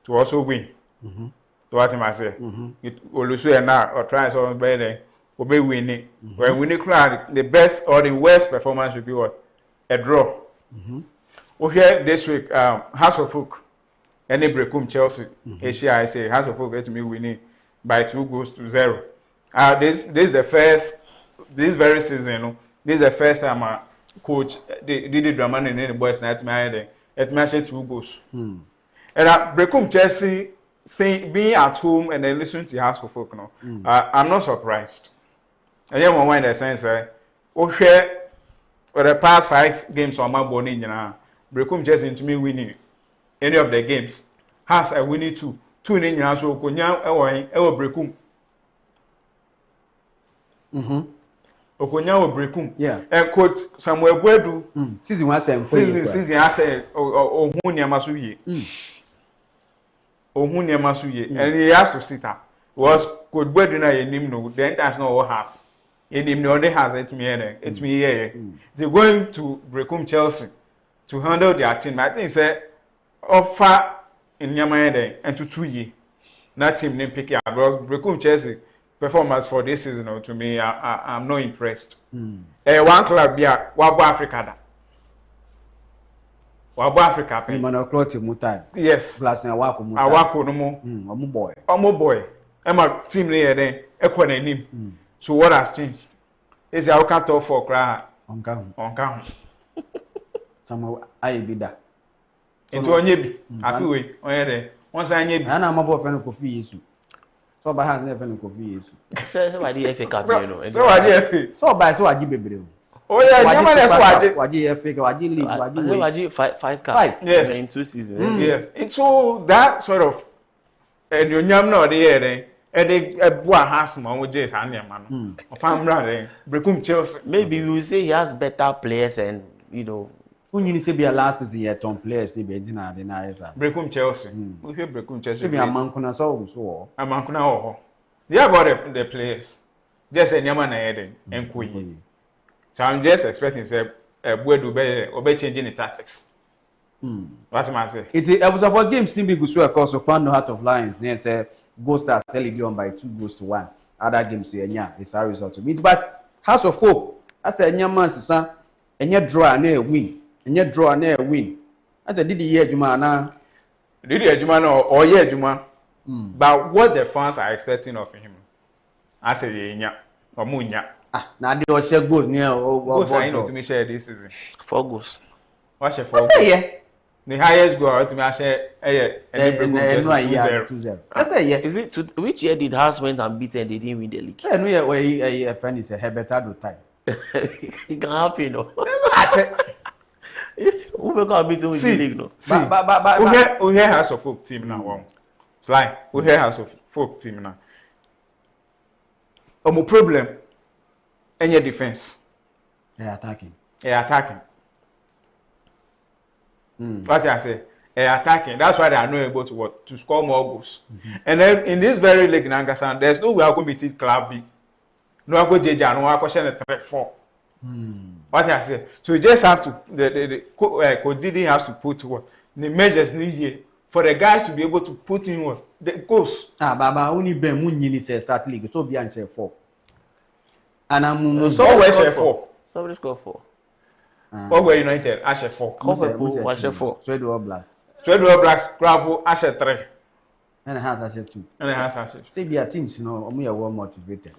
also win. To what I say it will lose and now or try something better will be winning. When winning crowd the best or the worst performance should be what a draw. We here this week House of Folk and Brekum Chelsea Asia I say House of Folk to me winning by 2-0. This is the first, this very season, you know, this is the first time coach did drama in the boys night me actually 2 goals. And Brekum Chelsea being at home and then listening to House of Folk, you know, I'm not surprised. And then one in the sense share for the past 5 games on my body, you know, Brekum Chelsea to me winning any of the games has a winning 2 in the so Konya ewo Brekum. Okonya will break and coach Samuel Gwedu season 1 season I said Ohunia Masuye and he has to sit up was could Gwedu na him no the international has him no only has it me here they're going to Brekum Chelsea to handle their team. I think say offer in Yamaya and to 2 years that team name pick up because Brekum Chelsea performance for this season to me I'm not impressed. One club here Wabo Africa Wabo Africa pen Manocloti Mutai yes plus na wako Mutai awako no mo omo boy Emma team there then ekwa na nim so what has changed is our cut off for cry onka some I be that into onye bi afiwe onye there once anye bi na amafo fe no Kofi Yesu so by has never no Kofi Yesu so why the FA Cup you know so why the FA so by so waji bebre oh yeah nyama na so waji FA waji league waji 5 cups yes. in 2 seasons yes and so that sort of nyonyam na ode here and they bua has ma wo je sa nyama no ofam bra Brekum Chelsea maybe we will say he has better players and you know Unyini se be last season here ton players be dina de na esa Brekum Chelsea we hear Brekum Chelsea be amankuna so amankuna ho they have got the players just a nyama na eden enkoyi. So I'm just expecting say Buedu be changing the tactics. What am I say? It was about games team be go across so Pando Heart of Lions near say Gold Stars selling on by 2-1. Other games here it's a result to meet. But House of Hope, I said nyama sisa enye draw na win. Enye draw na win. I said did the year juma na did the juma no or year juma. But what the fans are expecting of him, I say nya or munya. Now the share goals near goals I know to me share this season. 4 goals. What's your 4 goals? The highest goal to me I share 2-0. I say yeah. Is it which year did Hearts went unbeaten? They didn't win the league. I know yeah a friend is a better time. It can happen, no. Who make us beaten with the league, no? But we hear House of Folk team now. Sly, we hear House of Folk team now. Omo problem. Any defense. Attacking. Attacking. What I say? Attacking. That's why they are not able to score more goals. And then in this very league in Angasan, there's no way I'm going to beat Club B. No, I go JJ, no, I go send a 3-4. What I say? So you just have to the Coach Didi has to put what the measures needed for the guys to be able to put in what the goals. Baba only Ben Munini says start league, so be answer 4. And I'm so where share 4. Somebody score 4. What were United? Asher 4. Asher 4. Sweden Blast. Sweden Blast. Crabo Asher 3. And has Asher 2. And it has Asher. Say be a teams, you know, we are well motivated.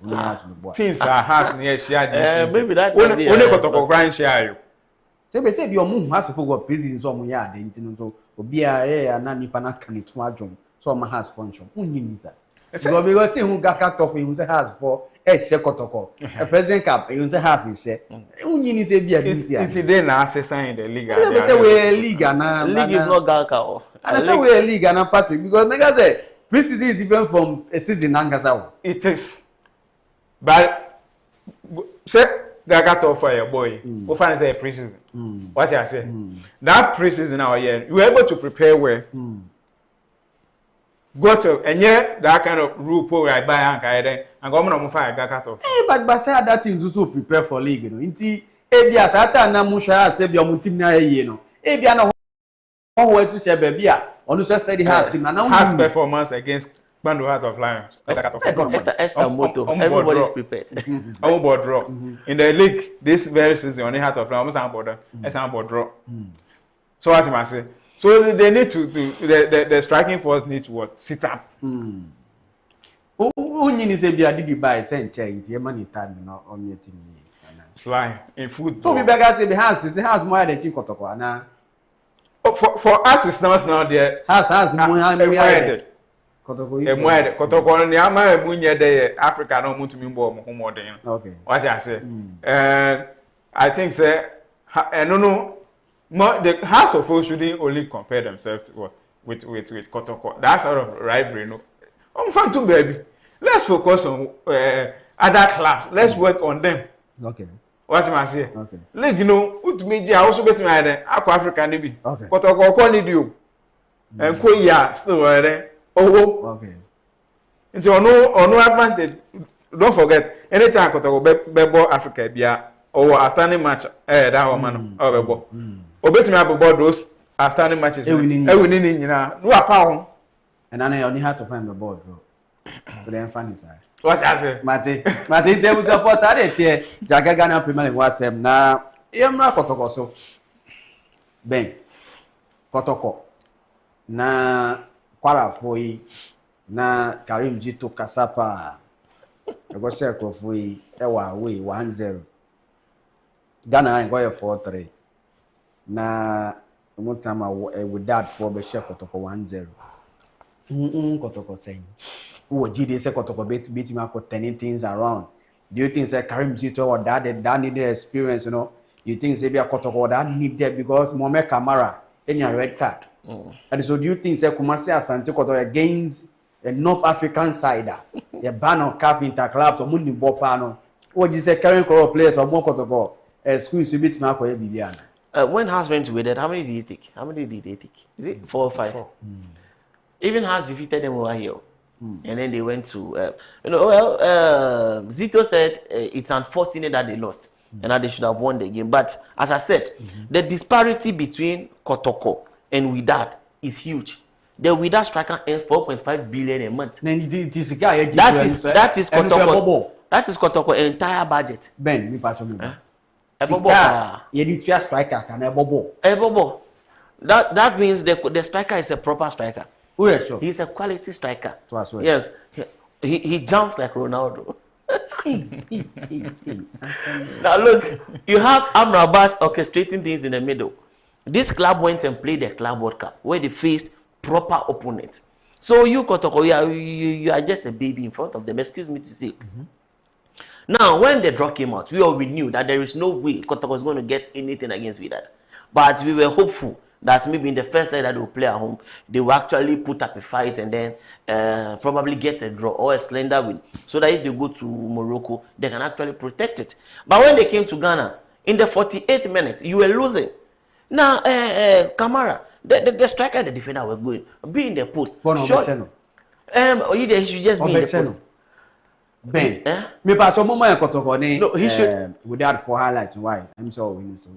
Teams are has near share. Maybe that. Only got to grind share. Say your move has to forget prison so my yard. So be a nanny panakan it to my job. So my house function. Unisa. Because see who got cut off in the house for a shekotoko. A president cap in the house is share. Unini say be a if you didn't answer sign the league. Say we league and league is not Galka. And I say we league and Patrick because like I say preseason is different from a season Angasa. It is. But say got off for your boy. Who finds a preseason. What I say? That preseason our year, you were able to prepare well. Go to and yeah, that kind of rule where I buy and go on fire got off. But say that teams also prepare for league, you know. Inti ebia sata na musha say be omo team na ye no. Ebia na ho we so say baby a onu so steady has team na has performance against Bando Heart of Lions. Esther Moto. Everybody's prepared. Board draw. In the league this very season on Heart of Lions board draw. So what am I say? So they need to the striking force needs to what? Sit up. Unyini say be did buy send change the money time no on your team. Fly in football. So we beg say the house more than team kotoko na. For us it's not now there. House more kotoko ni ama emunye dey Africa no mutu mi mbo mo more than. Okay. What I say? I think say no the House of Folk shouldn't only compare themselves to with Kotoko. That sort of rivalry, no. I'm fine too, baby. Let's focus on other clubs. Let's work on them. Okay. What am I saying? Okay. Like, you know, what me, I also bet me Aqua Africa, maybe. Okay. Kotoko, need you. And Koya, still there. Oh, okay. And so, no advantage. Don't forget, anytime Kotoko, Bebo Africa, a standing match, that woman, or Bebo. Obet me about those outstanding matches. Winning, you know. No pound. And I only had to find the board, bro. But then funny side. What I say? Mate, there was a post I did Jagagana Premier was na Yamra Kotoko so. Ben Kotoko na Kwara Foi na Karim Jito Kasapa. I was there for Ewa way 1-0. Ghana and go 4-3. Na one time with that for the share Kotoko 1-0. Kotoko saying, "Oh, GD say Kotoko beat him up turning things around." Do you think say Karim Zito or that needed experience? You know, you think say be a Kotoko that needed because Mohamed Kamara any a red card. And so do you think say Kumasi Asante Kotoko against a North African sider, a ban on CAF interclubs or Mundi Bopano? Or do you say Karim Koro players or more Kotoko? School to beat Marco Bibiana. When Haas went to Wydad, how many did they take? Is it 4 or 5? 4. Even Haas defeated them over here. And then they went to, Zito said it's unfortunate that they lost and that they should have won the game. But as I said, the disparity between Kotoko and Wydad is huge. The Wydad striker earns 4.5 billion a month. That is Kotoko's entire budget. Ben, me pass on. Sika, striker can a bobo. That means the striker is a proper striker. Oh, yes, sure. He's a quality striker. Yes, he jumps like Ronaldo. Now look, you have Amrabat orchestrating things in the middle. This club went and played the Club World Cup where they faced proper opponents. So you, Kotoko, you are just a baby in front of them. Excuse me to say. Now, when the draw came out, we already knew that there is no way Kotoko was going to get anything against Wydad. But we were hopeful that maybe in the first leg that they will play at home, they will actually put up a fight and then probably get a draw or a slender win. So that if they go to Morocco, they can actually protect it. But when they came to Ghana, in the 48th minute, you were losing. Now, Kamara, the striker and the defender were going. Be in the post. He should just be in the post. Ben, me part of Mama Kotoko, no, he should without for highlights. Why? I'm so winning so.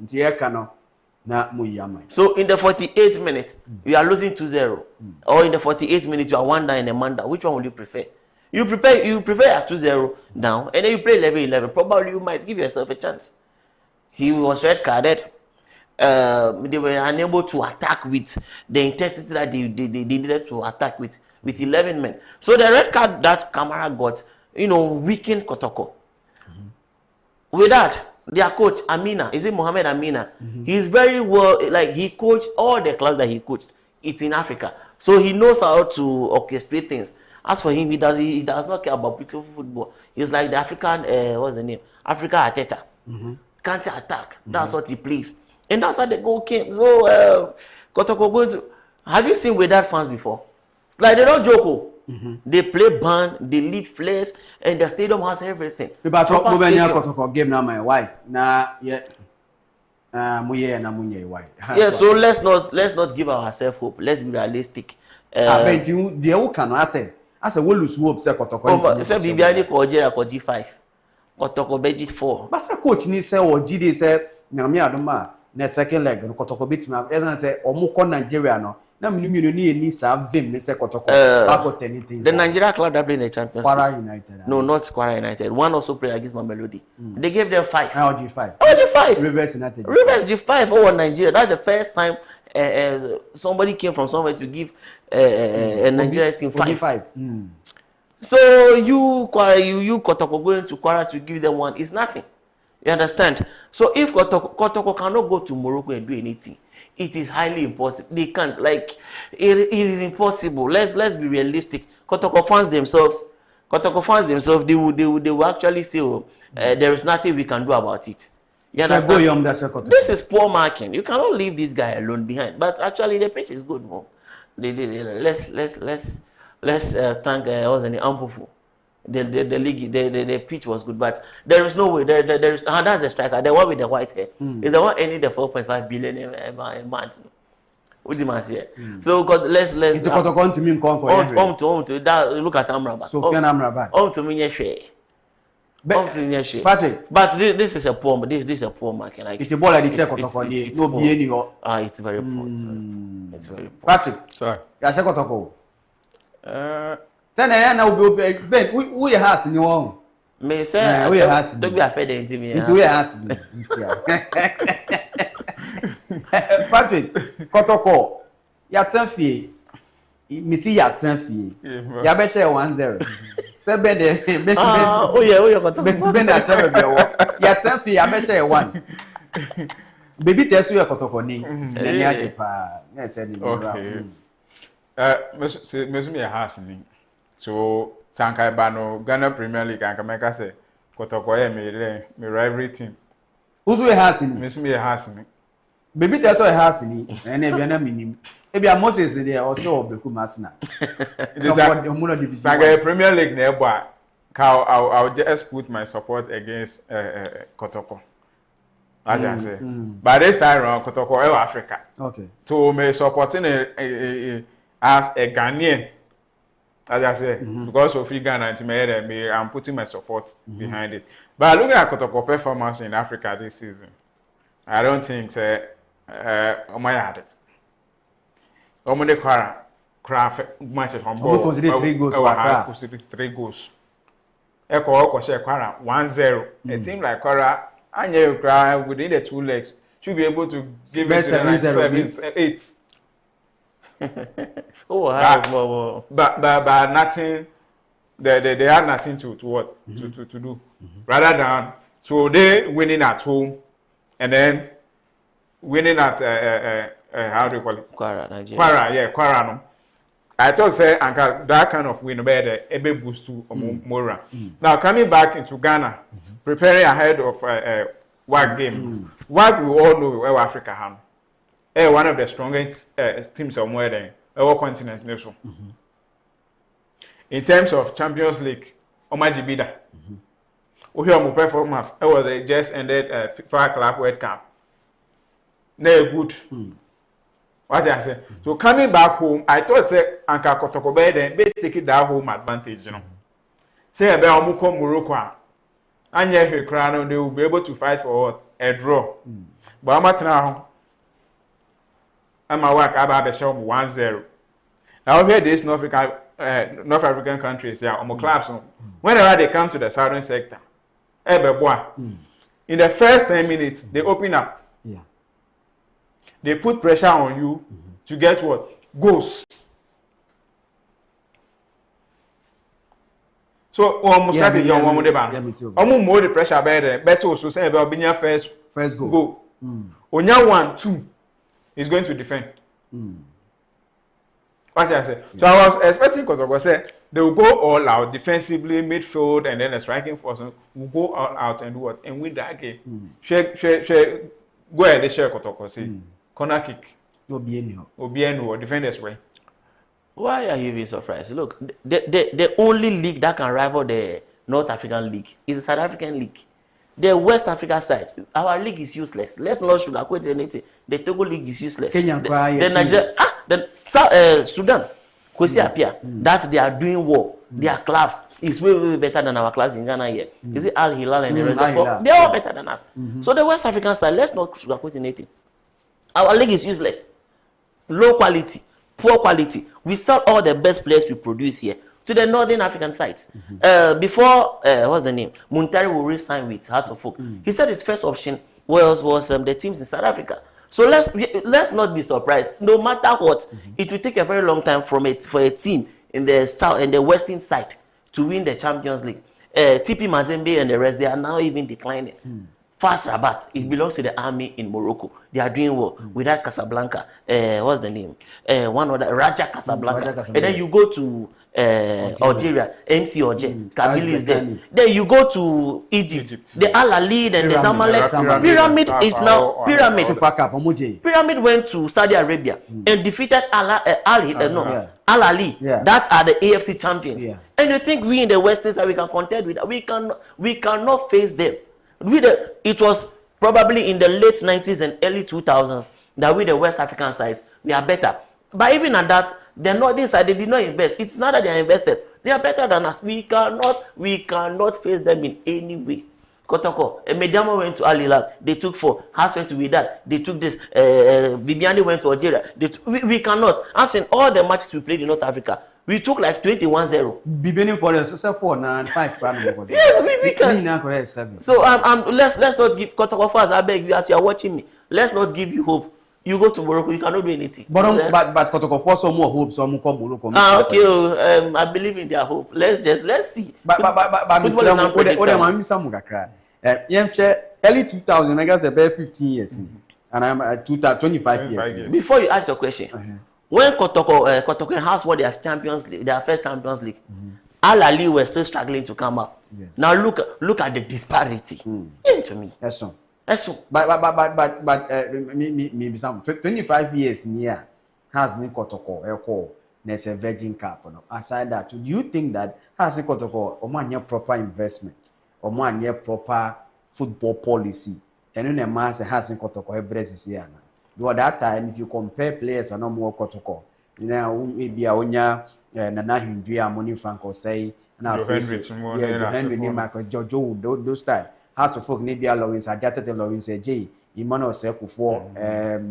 So in the 48th minute, you are losing 2-0. Or in the 48th minute, you are 1-9 in a Manda. Which one will you prefer? You prefer at 2-0 down, and then you play 11-11. Probably you might give yourself a chance. He was red carded. They were unable to attack with the intensity that they needed to attack with 11 men. So the red card that Kamara got, weakened Kotoko. With that, their coach, Amina, is it Mohamed Amina? He's very well, like he coached all the clubs that he coached. It's in Africa. So he knows how to orchestrate things. As for him, he does not care about beautiful football. He's like the African, what's the name? Africa Ateta. Counter attack. That's what he plays. And that's how the goal came. So, Kotoko going to, have you seen Wydad fans before? It's like they don't joke. They play band, they lead flares, and the stadium has everything. Game now, my why? Yeah, so let's not give ourselves hope. Let's be realistic. I bet you the can I say we'll lose hope. Say Kotoko. Say Bibiani Kojera G5. Kotoko Beji 4. But coach ni say or GD say nyame adoma na second leg no Kotoko beat me. Even say omuko Nigeria no. Na minimum ni sa vim me say Kotoko back anything. The Nigeria club that played in the Champions League. Kwara United. No, not Kwara United. One also played against Mamelodi. They gave them 5. G5. G5. Rivers United. Rivers G5 over Nigeria. That's the first time somebody came from somewhere to give a Nigerian team 5. So you Kotoko going to Kwara to give them 1 is nothing. You understand? So if Kotoko cannot go to Morocco and do anything, it is highly impossible. They can't. Like it is impossible. Let's be realistic. Kotoko fans themselves, they will actually say, there is nothing we can do about it. You understand? This is poor marking. You cannot leave this guy alone behind. But actually, the pitch is good. Let's thank what's the name, Ampufu. The league, the pitch was good, but there is no way. There is. That's the striker, the one with the white hair. Is the one earning the 4.5 billion a month. What's the man say? So God, let's. It's the Kotoko to me in to that. Look at Amrabat. Sofiane Amrabat. To me, Patrick. But this is a poor. This is a poor market. Like it's a ball like this. It's very poor. It's very poor. Patrick. Sorry. You say Kotoko. Then now we Ben. Who you has in your own? Me say. Who you has? Don't be afraid of me. Into who you has? Patrick. Kotoko. Ya transfer. Me see ya transfer. Ya be say 1-0. Say be the. Oh yeah, Kotoko. Ben na transfer be wo. Ya transfer ya be say 1. Baby test you Kotoko ni. Na ni ade pa. Na say ni. Okay. Me has ni. So Sankai Bano Ghana Premier League and Kameka say Kotoko me rivalry team. Who's we has in? Me has ni. Baby tell so has ni. And e be na minim. E be Moses there also Obeku Masna. It is a Premier League na ebo I'll just put my support against Kotoko. As I say. But this time around Kotoko Africa. Okay. So me supporting as a Ghanaian. as I said, because of Ghana and I'm putting my support behind it. But looking at Kotoko performance in Africa this season, I don't think my had it. Omode Craft matches on board. Consider 3 goals. Consider 3 goals. Eko share Kwara 1-0. A team like Kwara, and you cry within the 2 legs should be able to give it 7-8. Oh, but nothing. They had nothing to do. Rather than so they winning at home and then winning at how do you call it? Kwara, Nigeria. Kwara. No. I thought say that kind of win better a boost to Mora. Now coming back into Ghana, preparing ahead of WAG game. WAG we all know where Africa have. One of the strongest teams somewhere there, our continent nation. In terms of Champions League, Omaji Bida. We have performance. It was just ended FIFA Club World Cup. They're good. What I say? So coming back home, I thought say Anka Kotoko then they take that home advantage, you know. Say about Omuko Morocco, and yet they will be able to fight for what? A draw. But I'm at now. I'm a work about the show 1-0. Now here this North African countries, clubs. Whenever they come to the southern sector, in the first 10 minutes, they open up. Yeah. They put pressure on you to get what? Goals. So almost started young one with almost more the pressure better also say about being first goal. Onya 1-2 is going to defend. What I say? So I was expecting because I was saying they will go all out defensively, midfield, and then the striking force will go all out and do what? And win that game. Go ahead, they share Kotoko say. Corner kick. Obieno, defenders way. Why are you even surprised? Look, the only league that can rival the North African League is the South African League. The West Africa side, our league is useless. Let's not sugarcoat anything. The Togo League is useless. Kenya, the Nigeria, Sudan, Kwesi Apia, that they are doing well. Their clubs is way better than our clubs in Ghana here. Is it Al Hilal and the rest of them? They are all better than us. So the West African side, let's not sugarcoat anything. Our league is useless. Low quality, poor quality. We sell all the best players we produce here to the Northern African sides. Before, what's the name? Muntari will re-sign with House of Folk. He said his first option was the teams in South Africa. So let's not be surprised. No matter what, it will take a very long time for a team in the south and the western side to win the Champions League. TP Mazembe and the rest, they are now even declining. Fast Rabat, it belongs to the army in Morocco. They are doing well. Without Casablanca, what's the name? One other Raja Casablanca. And then you go to Algeria, MC Alger, Kabylie is there. Then you go to Egypt. The Al Ahly and the Zamalek. Pyramid is now Pyramid. Super Cup, Pyramid went to Saudi Arabia and defeated Al Ahly. That are the AFC champions. And you think we in the Western side we can contend with that? We cannot face them. It was probably in the late 90s and early 2000s that we the West African sides we are better. But even at that, the northern side they did not invest. It's not that they are invested. They are better than us. We cannot face them in any way. Kotoko, Mediamo went to Al Hilal. They took 4. Has went to Wydad. They took this. Bibiani went to Algeria. We cannot. As in all the matches we played in North Africa, we took like 21-0. Bibiani for us, 4-5. Yes, we can. So let's not give Kotoko first. I beg you, as you are watching me, let's not give you hope. You go to Morocco, you cannot do anything. But Kotoko for some more hope, some come Morocco. Okay. I believe in their hope. Let's see. But football is unpredictable. Early 2000, I guess about 15 years, and I'm 25 years. Before you ask your question, when Kotoko House won their Champions League, their first Champions League, Al Ahly were still struggling to come up. Yes. Now look at the disparity. To me. Yes, sir. But maybe some 25 years near has ni Kotoko there's a Virgin Cup. Aside that, do you think that has ni Kotoko or proper investment or proper football policy? And then a mass has ni Kotoko every year. But that time, if you compare players and no more Kotoko, maybe a onya Nana Hindria Money Franco say now Henry Michael Jojo those time how to folk maybe Lawrence Ajata Lawrence J Emmanuel Sekufo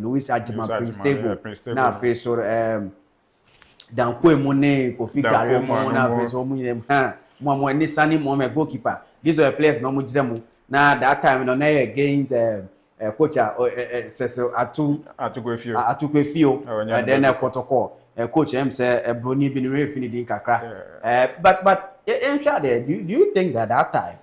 Louis Ajima Prince Table now face so dan ko emune Kofi Gare mo na face so mu mo ni sani mo me goalkeeper these are players no mu jiremu na that time no na against coach Cecil Atukwefio then Kotoko coach him say Bruni bin referee din kakra but in short do you think that time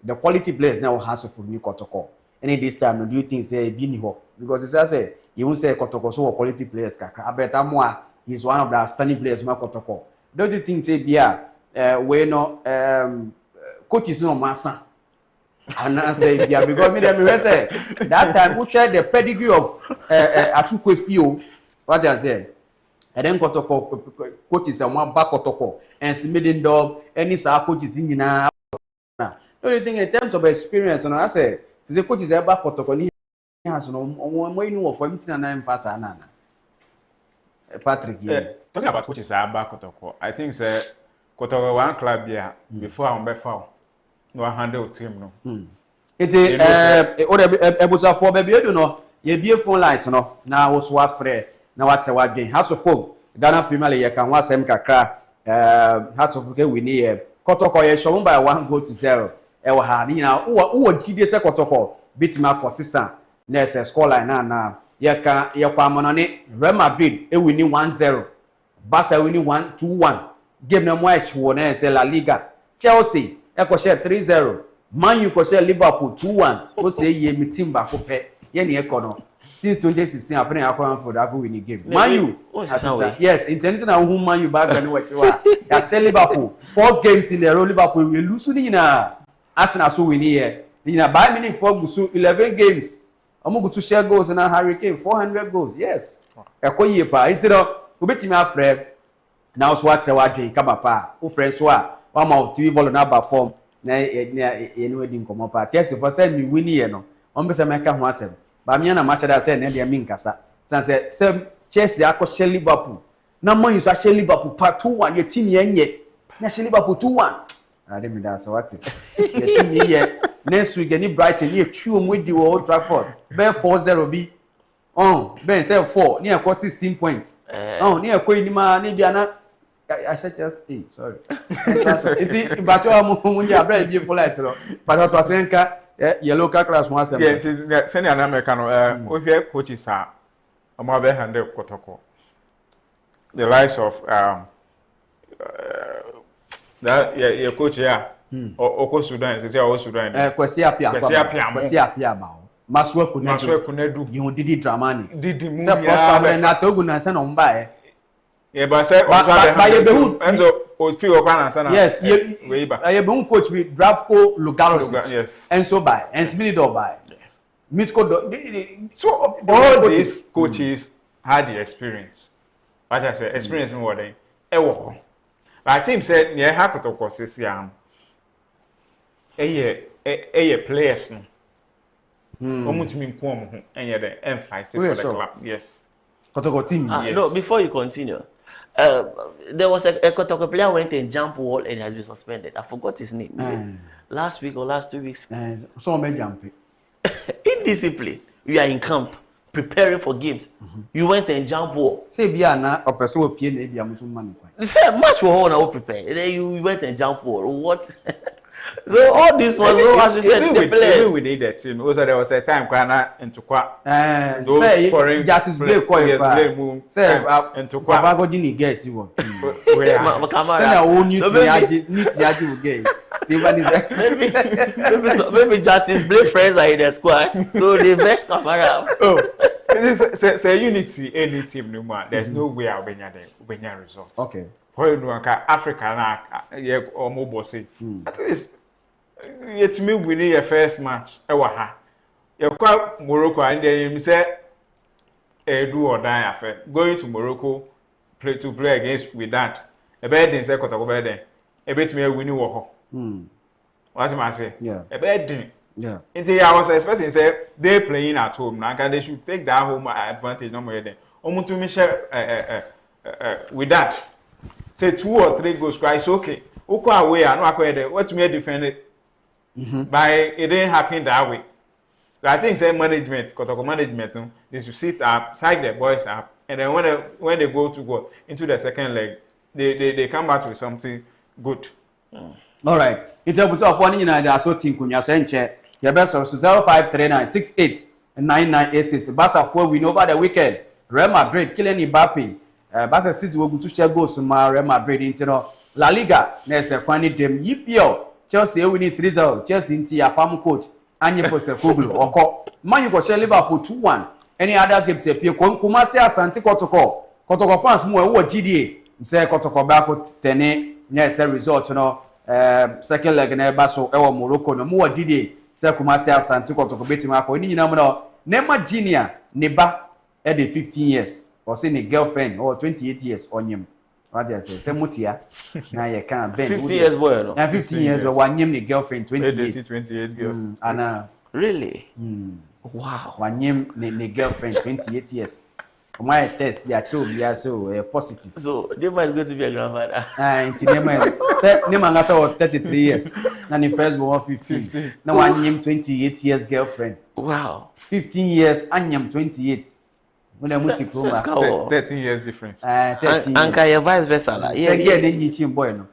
the quality players now has for new Kotoko any this time do you think say be ni ho because it's say you won't say Kotoko so quality players kakra abeta mo he's one of the outstanding players ma Kotoko don't you think say bia we no coaches no massa and I say yeah because me say that time we share the pedigree of Atukwefio what I said and then Kotoko coaches and one back Kotoko and Smidden Dog any sa coaches in na don't you think in terms of experience and I say since the coaches are back Kotoko ni has no one know for him to na emphasize na Patrick yeah talking about coaches are back Kotoko I think say Kotoko one club here before I'm be foul no handle team no ete ebusa for baby you know ye bie phone lines no na wo so afre na wa che wa dwen house of folk Ghana Premier League kan wa sem kakra house of folk we ni Kotoko ye show by 1-0 e wa ha ni na wo gide se Kotoko bitima kosisa na se score line na ye kan ye kwa mono ni Real Madrid e win 1-0 Barca win 1-2-1 game na mo e wo na se La Liga Chelsea Eko share 3-0. Man U ko share Liverpool 2-1. O say ye mi team ba ko pe. Ye ni eko no. Since 2016 after akwa for that win game. Man U. Yes, international who Man U back when we wa. Ya say Liverpool 4 games in a row Liverpool we lose ni na. Arsenal so win here. Ni na Bayern Munich for gusu 11 games. Omo gutu share goals na Hurricane 400 goals. Yes. Eko ye pa. Itiro obetimi afre na so watch wa dwen kama pa. O friends wa one of TV ball na ba form na anyway din komo pa Chelsea for say me win here no on be say make ho asem ba me na match that say na dia me nkasa san say Chelsea akọ Liverpool na Man U so Liverpool part 2-1 your team yenye na Liverpool 2-1 ade me da so what your team here next week any Brighton here twu mu di Old Trafford be 4-0 bi ben say 4 ni akọ 16 points ni akọ inima ni bia na I said just sorry. It's but you are munja abra beautiful like so. But what was enka yellow card class one sem. Yeah, send an American we hear coaches are be handle Kotoko. The likes of that your coach here Oko Sudan say o Sudan. Kwesi apia ba. Maswe kunedu. You did drama ni. Didi mu ya. Say post na togu na say no mba yeah, but say Enzo o fi o kwa na yes, ye be coach with Dravko Lugaros. Yes. Enzo by and Smith by. Mitko so all these coaches had the experience. What I say experience in what they but I think said near Kotoko say am players no. Omutumi nko omo ho enye dey and fight for the club. Yes. Kotoko team. Yes. No, before you continue. There was a Kotoko player went and jump wall and has been suspended. I forgot his name. Last week or last 2 weeks. So may jump. Indiscipline. You are in camp preparing for games. You went and jump wall. Say bia na opeso opie na bia muso man kwa. Say match for na prepare. Then you went and jump wall. What? So all this was as you said the players. We need that team. Also there was a time kana into kwa. Those foreign justice play kwa. Say into kwa. Baba go dini guess you want. Say na o need yaji will get. Maybe justice play friends are in the squad. So the best camera. Say unity any team no more. There's no way I'll be results. Okay. For you know, Africa na ye omo bossy. At least yet me winning your first match. Ewa ha. You kwa Morocco and then you say do or die affair. Going to Morocco to play against with that. A bed in second over there. A bit me winning war. What am I say? Yeah. A bed. Yeah. Until I was expecting say they playing at home. Now they should take that home advantage no more there. Omutu me share with that, say 2 or 3 goals, it's okay. Oko away, I know I what me defend it. But it didn't happen that way. So I think say management, Kotoko management, they should sit up, side the boys up, and then when they go into the second leg, they come back with something good. All right. It's a of one in the so team kun yasenche. Your best of 0539689986. Barca 4 win over the weekend. Real Madrid killing Mbappe. Barca City will go to share goals from Real Madrid into La Liga. Next kwani dem EPL. Chelsea winning 3-0. Chelsea into your palm coach. Anye Postecoglou. Oko. Man you go share Liverpool 2-1. Any other games appear Kumasi Asante Kotoko. Kotoko fans mo wo GDA. Say Kotoko back tene next result second leg na eba so ewo Morocco no mo GDA. Say Kumasi Asante Kotoko betima ko ni nyina mo no Neymar Junior ne ba e de 15 years or say ne girlfriend or 28 years onyem. What they say mutia na ye kan ben 50 years boy no. Na 15 years or wanyem ne girlfriend 28 girls. Ana really? Wow. Wanyem ne girlfriend 28 years. My test they are so positive. So Neymar is going to be a grandfather. Inti Neymar ngasa 33 years. Na ni first born 15. Na wanyem 28 years girlfriend. Wow. 15 years anyam 28. When I multi 13 years difference. 13. Anka your vice versa la. Yeah, then you chim boy no.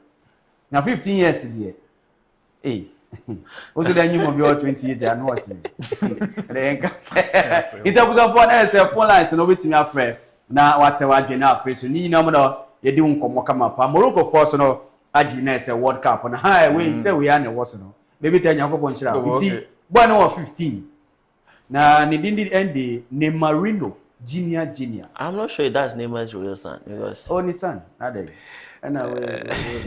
Now 15 years there. Hey. Also then you mo be 28 and watch me. It was a phone as a phone line so no betimi afre. Na wate wadwe na afre so ni nyina mo no ye di nkomo kama pa. Morocco force no agi na say World Cup na hi we say we are na was no. Baby tell Yakobo nchira. Iti boy no 15. Na ni dindi end ne Marino Junior. I'm not sure that's Neymar's real son because only son, ade. And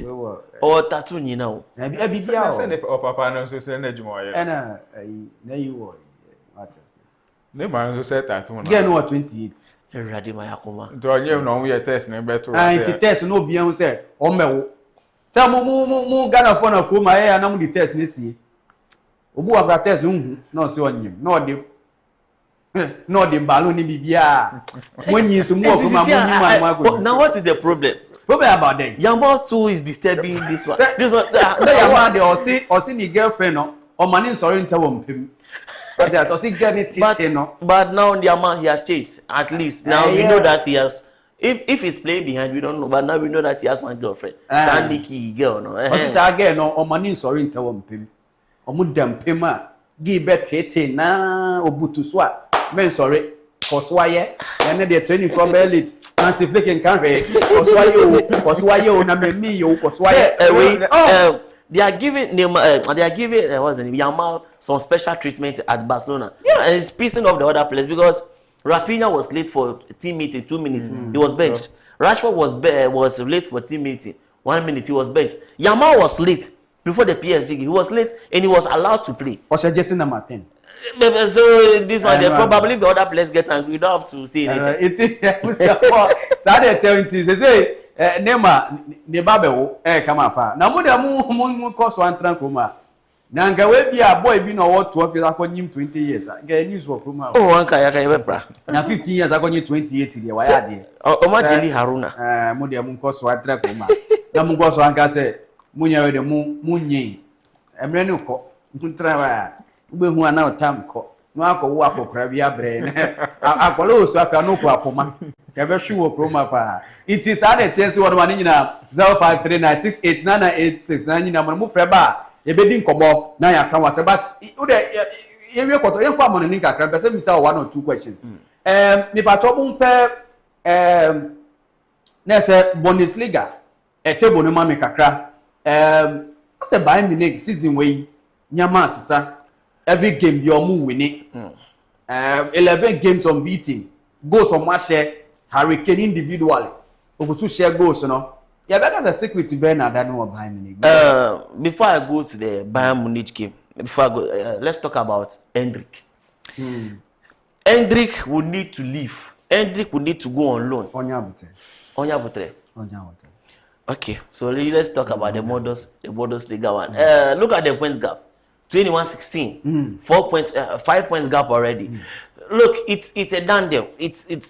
we were. Oh, tattoo you know. Na bi bia o. Send o papa no so send ejuma ye. And na you were. What else? Neymar so set tattoo na. Get no 28. Ready my akoma. To onye no we test na beto. It test no bia hu say o mewo. Say mu Ghana for na ko ma e na mu di test na sie. Obu wa test hu no se onyim. No the balloon ni bibia. When you so more from now what is the problem? Problem about them. Yamba too is disturbing this one. This one say Yamba dey or see the girlfriend no or man sorry nta wo mpem. But there's also get it no. But now the man he has changed at least. Now we know that he has if he's playing behind we don't know but now we know that he has one girlfriend. Sandy girl no. But this again no or man sorry nta wo mpem. Omu dem pem a give tete na obutu so a men sorry Koswaye and the training from elite Nancy Flick can be Koswaye na me yo Koswaye they are giving what's the name Yamal some special treatment at Barcelona. Yes. And he's pissing off the other players because Rafinha was late for team meeting 2 minutes. He was benched. Rashford was late for team meeting 1 minute. He was benched. Yamal was late before the PSG. He was late and he was allowed to play. Or suggesting number 10. So this one, they probably the other players get angry. You don't have to say anything. Saturday 70. They say Neymar ne babewo come up. Na mu cost one trank kuma. Na nga we bia boy bi no what 12 years akonyim 20 years. Ga news work kuma. Oh, anka ya ka bra. Na 15 years akonyim 28 there why there. O ma Jeli Haruna. Mu de mu cost one trank kuma. Na mu cost one ka say munya we de mu nyin. Emre ne ko. Mu trawa. Ube hu ana otam ko no akọwo akọkra bia bre ne akọlo osu aka no ko akoma ke be hwe wo kroma pa it is an tense word man nyina 0539689986 na nyina mo frɛ ba ye be di nkomo na ya kan wase but u de ye wie kwoto ye kwa mo ne nkakra be se mi say one or two questions mi pa to bun pe na se Bundesliga table no ma mi kakra se Bayern Munich season we nyama asesa every game you omu winning 11 games unbeaten goals on my share Hurricane individually obutu share goals no yeah because a secret to Bernard that no Bayern Munich before I go to the Bayern Munich game before I go let's talk about Hendrik. Hendrik will need to leave. Hendrik will need to go on loan. Onya Butre. Okay, so let's talk about the Bundesliga one. Look at the points gap. 21-16, 5 points gap already. Look, it's a done deal. It's a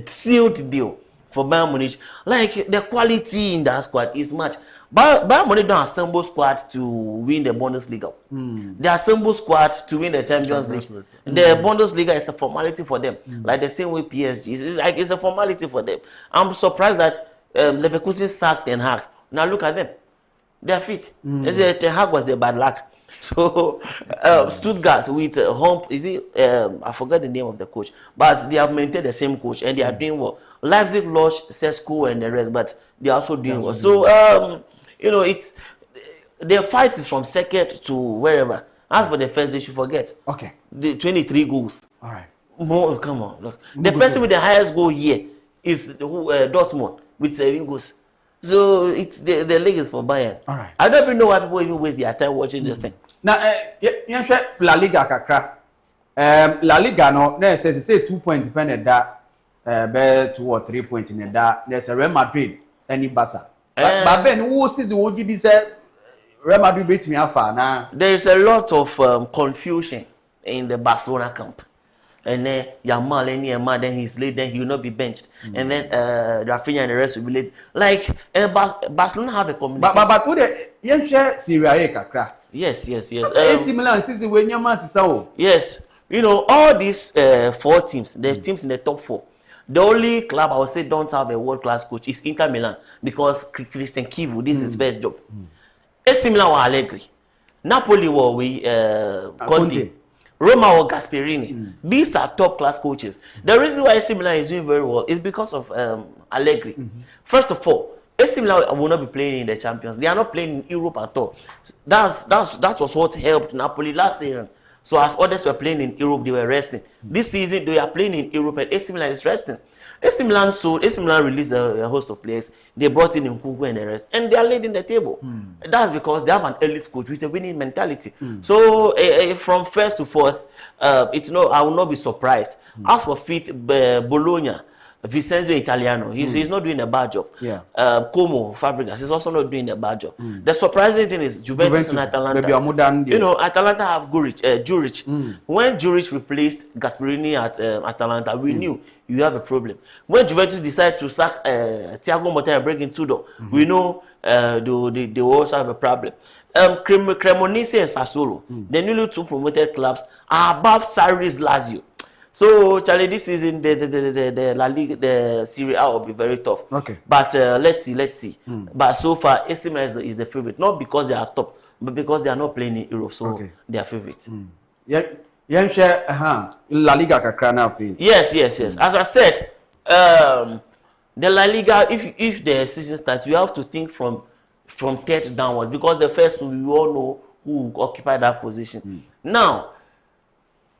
sealed deal for Bayern Munich. Like the quality in that squad is much. Bayern Munich don't assemble squad to win the Bundesliga. They assemble squad to win the Champions League. The Bundesliga is a formality for them, like the same way PSG. It's a formality for them. I'm surprised that Leverkusen sacked Ten Hag. Now look at them. They are fit. Ten Hag was the bad luck. So Stuttgart with home, I forgot the name of the coach, but they have maintained the same coach and they are doing well. Leipzig lost Sesko and the rest, but they are also doing well. So it's the fight is from second to wherever. As for the first, they should forget. Okay. The 23 goals. All right. More, come on, look. The person with the highest goal here is Dortmund with 7 goals. So it's the league is for Bayern. All right. I don't even know why people even waste their time watching this thing. Now, La Liga kakra. La Liga no, says say 2 points dependent that 2 or 3 points in that. There's a Real Madrid and Barca. But Ben, who sees what did he say? Real Madrid beats me afar now. There is a lot of confusion in the Barcelona camp. And then Yamal and Yamal, then he's late, then he will not be benched. And then Rafinha and the rest will be late. Like Barcelona have a communication. But who the share Serie A kakra? Yes. Similar and since when Yamal is so. Yes, all these 4 teams, the teams in the top 4. The only club I would say don't have a world-class coach is Inter Milan because Christian Kivu, this is his best job. AC Milan or Allegri, Napoli or Conte. Roma or Gasperini. These are top-class coaches. The reason why AC Milan is doing very well is because of Allegri. First of all, AC Milan will not be playing in the Champions. They are not playing in Europe at all. That was what helped Napoli last season. So as others were playing in Europe, they were resting. This season, they are playing in Europe and AC Milan is resting. AC Milan released a host of players. They brought in Nkunku and the rest, and they are leading the table. That's because they have an elite coach with a winning mentality. So from first to fourth, I will not be surprised. As for fifth, Bologna, Vincenzo Italiano, he's not doing a bad job. Como Fabregas is also not doing a bad job. The surprising thing is Juventus and Atalanta. Atalanta have Juric. When Juric replaced Gasperini at Atalanta, we knew you have a problem. When Juventus decided to sack Thiago Motta and bring in Tudor, we know they also have a problem. Cremonese and Sassuolo, the newly 2 promoted clubs, are above Sarri's Lazio. So, Charlie, this season the La Liga, the Serie A will be very tough. Okay. But let's see. But so far, AC Milan is the favorite, not because they are top, but because they are not playing in Europe, so they are favorites. La Liga kakra na fi. Yes. As I said, the La Liga, if the season starts, you have to think from third downwards because the first two, you all know who occupy that position. Now,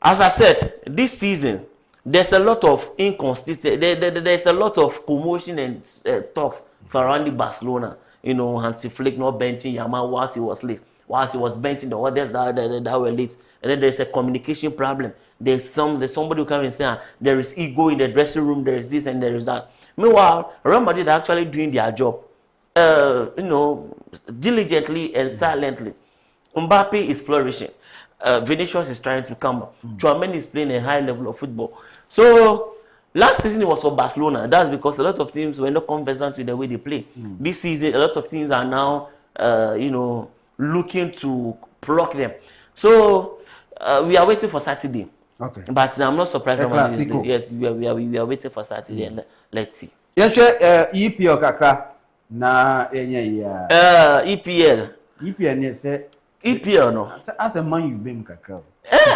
as I said, this season, there's a lot of inconsistency. There's a lot of commotion and talks surrounding Barcelona. Hansi Flick not benching Yamal whilst he was late. Whilst he was benching the others that were late. And then there's a communication problem. There's somebody who comes and say, there is ego in the dressing room, there is this and there is that. Meanwhile, Real Madrid are actually doing their job, diligently and silently. Mbappe is flourishing. Vinicius is trying to come up. Tchouaméni is playing a high level of football. So last season it was for Barcelona. That's because a lot of teams were not conversant with the way they play. This season, a lot of teams are now, looking to block them. So we are waiting for Saturday. Okay. But I'm not surprised. Yes, we are waiting for Saturday. And let's see. Yes, EPL kakra na ya. EPL ne say. EPL no. As a Man U bem kakra.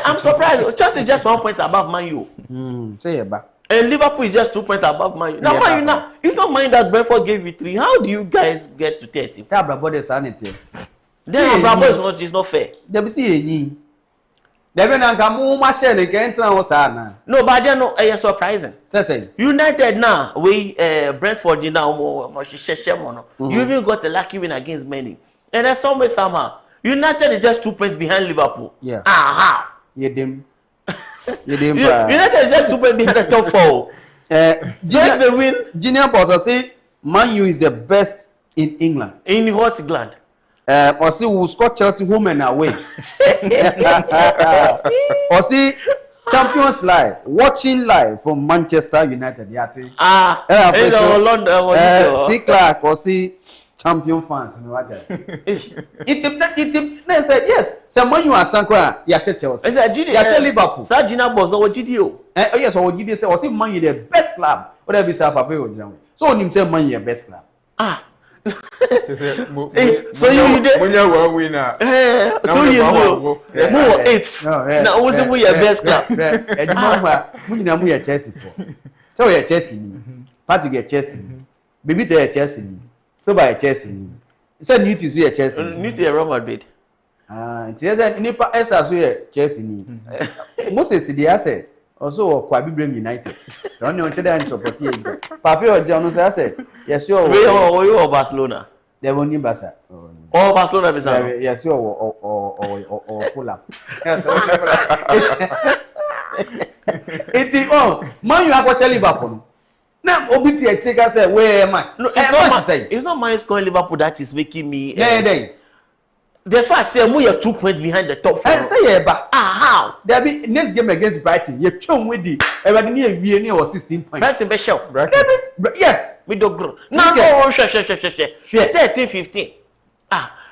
I'm surprised. Chelsea is just 1 point above Man U. Say ba. And Liverpool is just 2 points above Man U. Now Man U now, it's not mind that Brentford gave you 3. How do you guys get to 30? Say Abrabo dey sanity. Then Abrabo is not fair. They be see enyi. They be na nkamu ma share ne ke ntra wo sa na. No, but they no surprising. Say United now, we Brentford now mo You even got a lucky win against Man U. And then somehow United is just 2 points behind Liverpool. Yeah. Aha. United is just 2 points behind the top 4. Just the win. Junior Boss say Man U is the best in England. In what England? Or see who score Chelsea home and away. Or see Champions live, watching live from Manchester United. Yati. London. See Clark or see champion fans. It said yes. Someone you are Sankra. Yes, Chelsea. Yes, Liverpool. Sajina was not what GDO. Yes, or GD say, or see Man U the best club. Whatever is Papa or John. So him say Man U the best club. So you did when you were winner 2 years ago. Yes, no, 8. Now was we your best club. And you know we na we Chelsea for. So we Chelsea. Patrick get Chelsea. Baby they Chelsea. So by Chelsea. So new to see Chelsea. New to Real Madrid. It is a nipa Esther so Chelsea. Moses dey say also Kwabi Brem United. Don't you say that support here. Papa or John say yes you or Barcelona. They won't need Barca. Oh, Barcelona bisa. Yes you or Fulham. It is Man you are going Liverpool. Now Obiti Exeter say where match. No, it's not Man scoring Liverpool that is making me the fact say we are 2 points behind the top 4. And say yeah, how? There be next game against Brighton. You chum with the everybody near 16 points. Brighton be show. Yes, we don't grow. Now go share 13-15.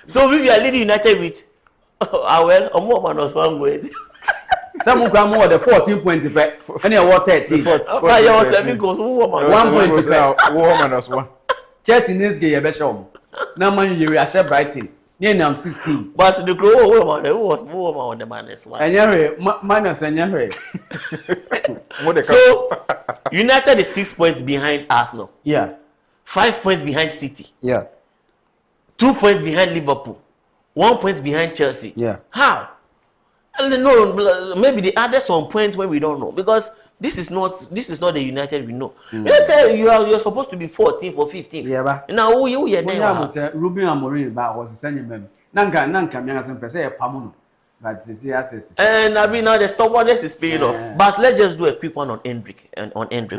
So we are leading United with well, minus 1 goal. Some come more the 14 points back. Any what 13. But you 7 goals, 1 point back. -1. Chelsea next game be show. Now Man U react Brighton. Near 16. But the grow was more on the -1. And you're minus and you're so United is 6 points behind Arsenal. Yeah. 5 points behind City. Yeah. 2 points behind Liverpool. 1 point behind Chelsea. Yeah. How? No, maybe they added some points when we don't know because this is not the United we know. Let's say you're supposed to be 14th or 15th. Yeah, ba. Now who you there? Ruben Amorim was sending them. Nanka myanga some person pamuno. But this is and I mean now the stubbornness is paying off. But let's just do a quick one on Hendrick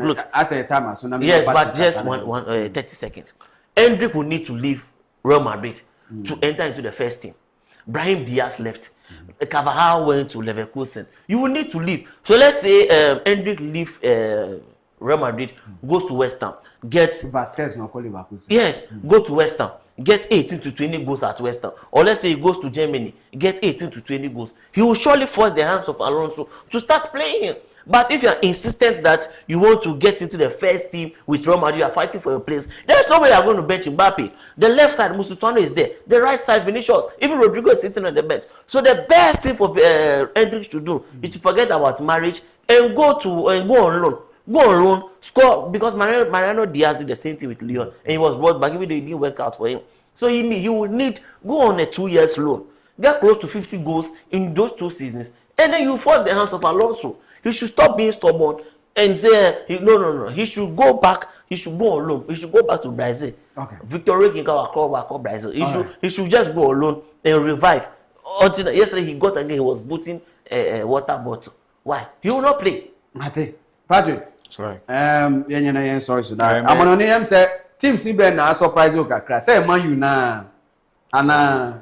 Look. I say time so now. Yes, but just 30 seconds. Hendrick will need to leave Real Madrid to enter into the first team. Brahim Diaz left. Carvajal went to Leverkusen. You will need to leave. So let's say Hendrick leave Real Madrid, goes to West Ham, get Vasquez no call Leverkusen. Yes, go to West Ham, get 18 to 20 goals at West Ham. Or let's say he goes to Germany, get 18 to 20 goals. He will surely force the hands of Alonso to start playing him. But if you are insistent that you want to get into the first team with Real Madrid, you are fighting for your place, there's no way you are going to bench Mbappe. The left side, Musutano is there. The right side, Vinicius. Even Rodrigo is sitting on the bench. So the best thing for Hendrick to do is to forget about marriage and go on loan. Go on loan, score, because Mariano Diaz did the same thing with Lyon, and he was brought back, even though it didn't work out for him. So he would need, go on a 2 years loan, get close to 50 goals in those 2 seasons, and then you force the hands of Alonso. He should stop being stubborn and say, no. He should go back. He should go on loan. He should go back to Brazil. Okay. Victor Roque can call back to Brazil. He should just go on loan and revive. Until yesterday he got again, he was booting a water bottle. Why? He will not play. Patrick. Sorry. Sorry. I'm on him say teams ni be na surprise o kakra. Say Man U na ana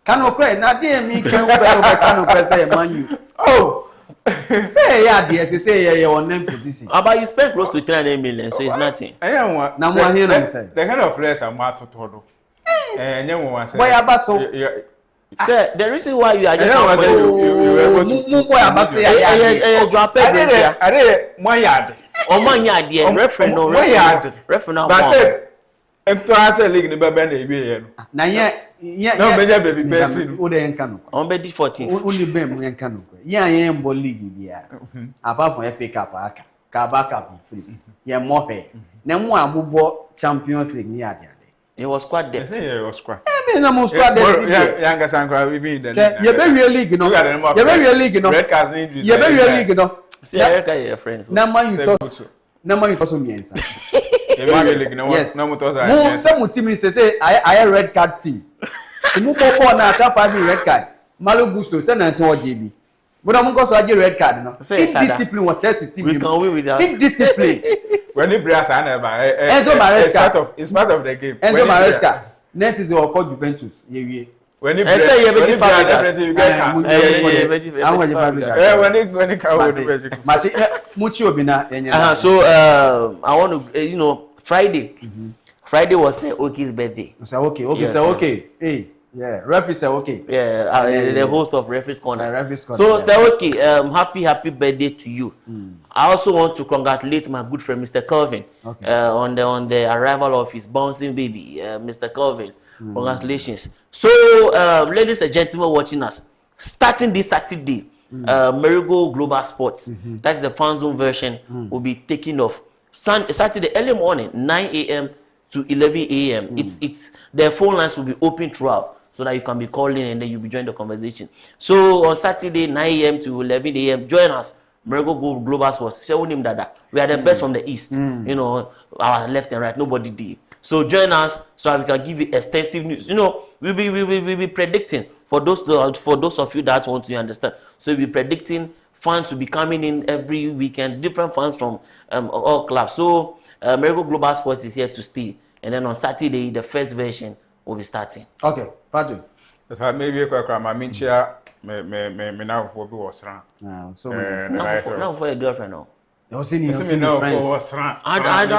Kano cry na dey me can Kano cry say Man U. Oh. Say yeah, say yeah on name position. But you spent close to 300 million, so it's nothing. Now more here na say. The kind of players am to todo. Nyemo say. Boy abaso. Sir, the reason why you are just boy abaso ya drop it. One yard. Man yard referee no. But say Empire league ni bebe na ebi ye no. Na ye no meja baby person. O de enka no. On be di 14. O ni be mu enka no. Ye mbo league bia. Apart from FA Cup aka. Carabao Cup free. Ye mo he. Na mu abubo Champions League ni ade. It was squad depth. It was squad. Na mo squad depth. Yanga Sankra we be then. Ye be real league no. Ye be real league no. Red cards ni injuries. Ye be real league no. See Erica your friends. Na Man U toss. Na Man U toss miensa. Yes. No mo some team say I red card team. Mu ko na ata 5 red card. Malo Gusto say na say JB. But I'm going to red card no. If discipline what Chelsea team. We can win with that. If discipline. When he brass Enzo Maresca. It's part of the game. Enzo Maresca. Next is your call Juventus. when you say you veggie fabric, you get cast. When you come with veggie. Mati muchi obina enya. So I want to Friday was Oki's birthday. Say okay, say okay. Hey, yeah, referee say okay. Yeah, the host of Referee's Corner. So say okay, happy birthday to you. I also want to congratulate my good friend Mr. Kelvin on the arrival of his bouncing baby, Mr. Kelvin. Congratulations. So, ladies and gentlemen watching us, starting this Saturday, Marego Global Sports, that is the fan zone version, will be taking off. Saturday early morning, 9 a.m. to 11 a.m. It's their phone lines will be open throughout, so that you can be calling and then you'll be joining the conversation. So on Saturday, 9 a.m. to 11 a.m., join us. Marego Global Sports. We are the best from the East. You know, our left and right, nobody did. So join us so we can give you extensive news. You know, we'll be predicting for those of you that want to understand. So we'll be predicting fans will be coming in every weekend, different fans from all clubs. So Marego Global Sports is here to stay. And then on Saturday, the first version will be starting. Okay, Patrick. So maybe I mean, me now for be was ran. So now for a girlfriend now. I don't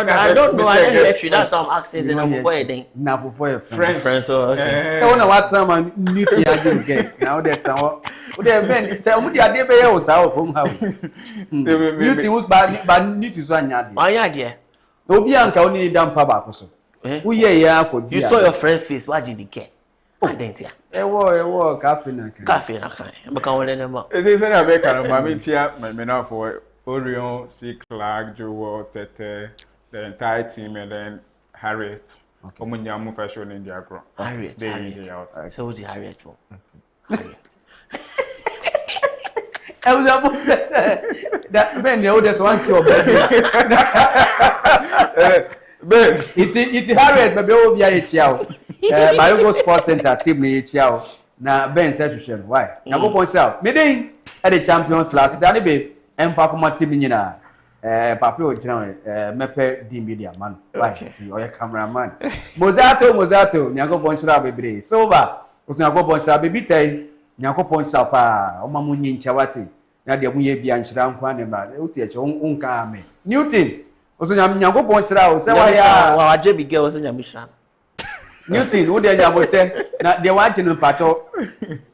know. I don't know. I don't actually. That's some access and I'm for a thing. Now for your friends. Okay. I wonder what time I need to get. Now that time. They men tell me the idea be o sa o kom ha. You think was bad need to so anya dey. Anya dey. Obi anka oni dam pa ba ko so. Wo ye ya akodi. You saw your friend face, what did he care? Identity. Ewo cafe na kan. Cafe na kan. But can we let them out? It is an American mama tia me now for Orion, C. Clark, Joe, Tete, the entire team, and then Harriet. Omunyamu fashion in the agro. Harriet. So what's the Harriet for? Harriet. I was about that Ben, the oldest one to Ben, it's Harriet, but we'll be a chiao. Marego Sports Center team me chiao. Now Ben said to Shem, why? Now go point out. Meeting at the Champions last day. Emfa kuma team nyina papa o gina mepe di media man why see oya cameraman mozato nyakopon sira bebre silver otunyakopon sira bebi tai nyakopon sira pa o mamu nyincha wate na de muye bia nchira nkwa ne ma uti eche unka ame Newton otunyakopon sira o se wa ya wa je bi girl otunyamishra Newton wo de nyabote na de wa ginu pato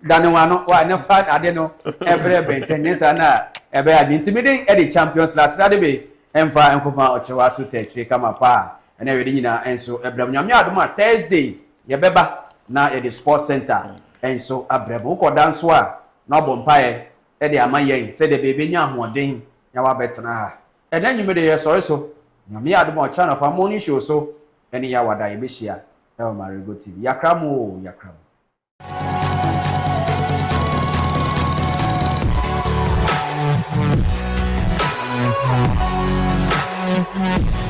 dane wano wa na fa ade no ebre bentenesa na ebe ya intimidating at the Champions last that be emfa enkofa ochewa so teche kama pa ene we nyina enso ebram nyame adoma Thursday ye beba na at the Sports Center enso abrabo ko danso a na obompae e de amayen se de bebe nya ahoden nya wa betena ha ene nyimede ye so nyame adoma ocha na pa morning show so ene ya wada ye be hia e o Marego TV yakramo Thank you.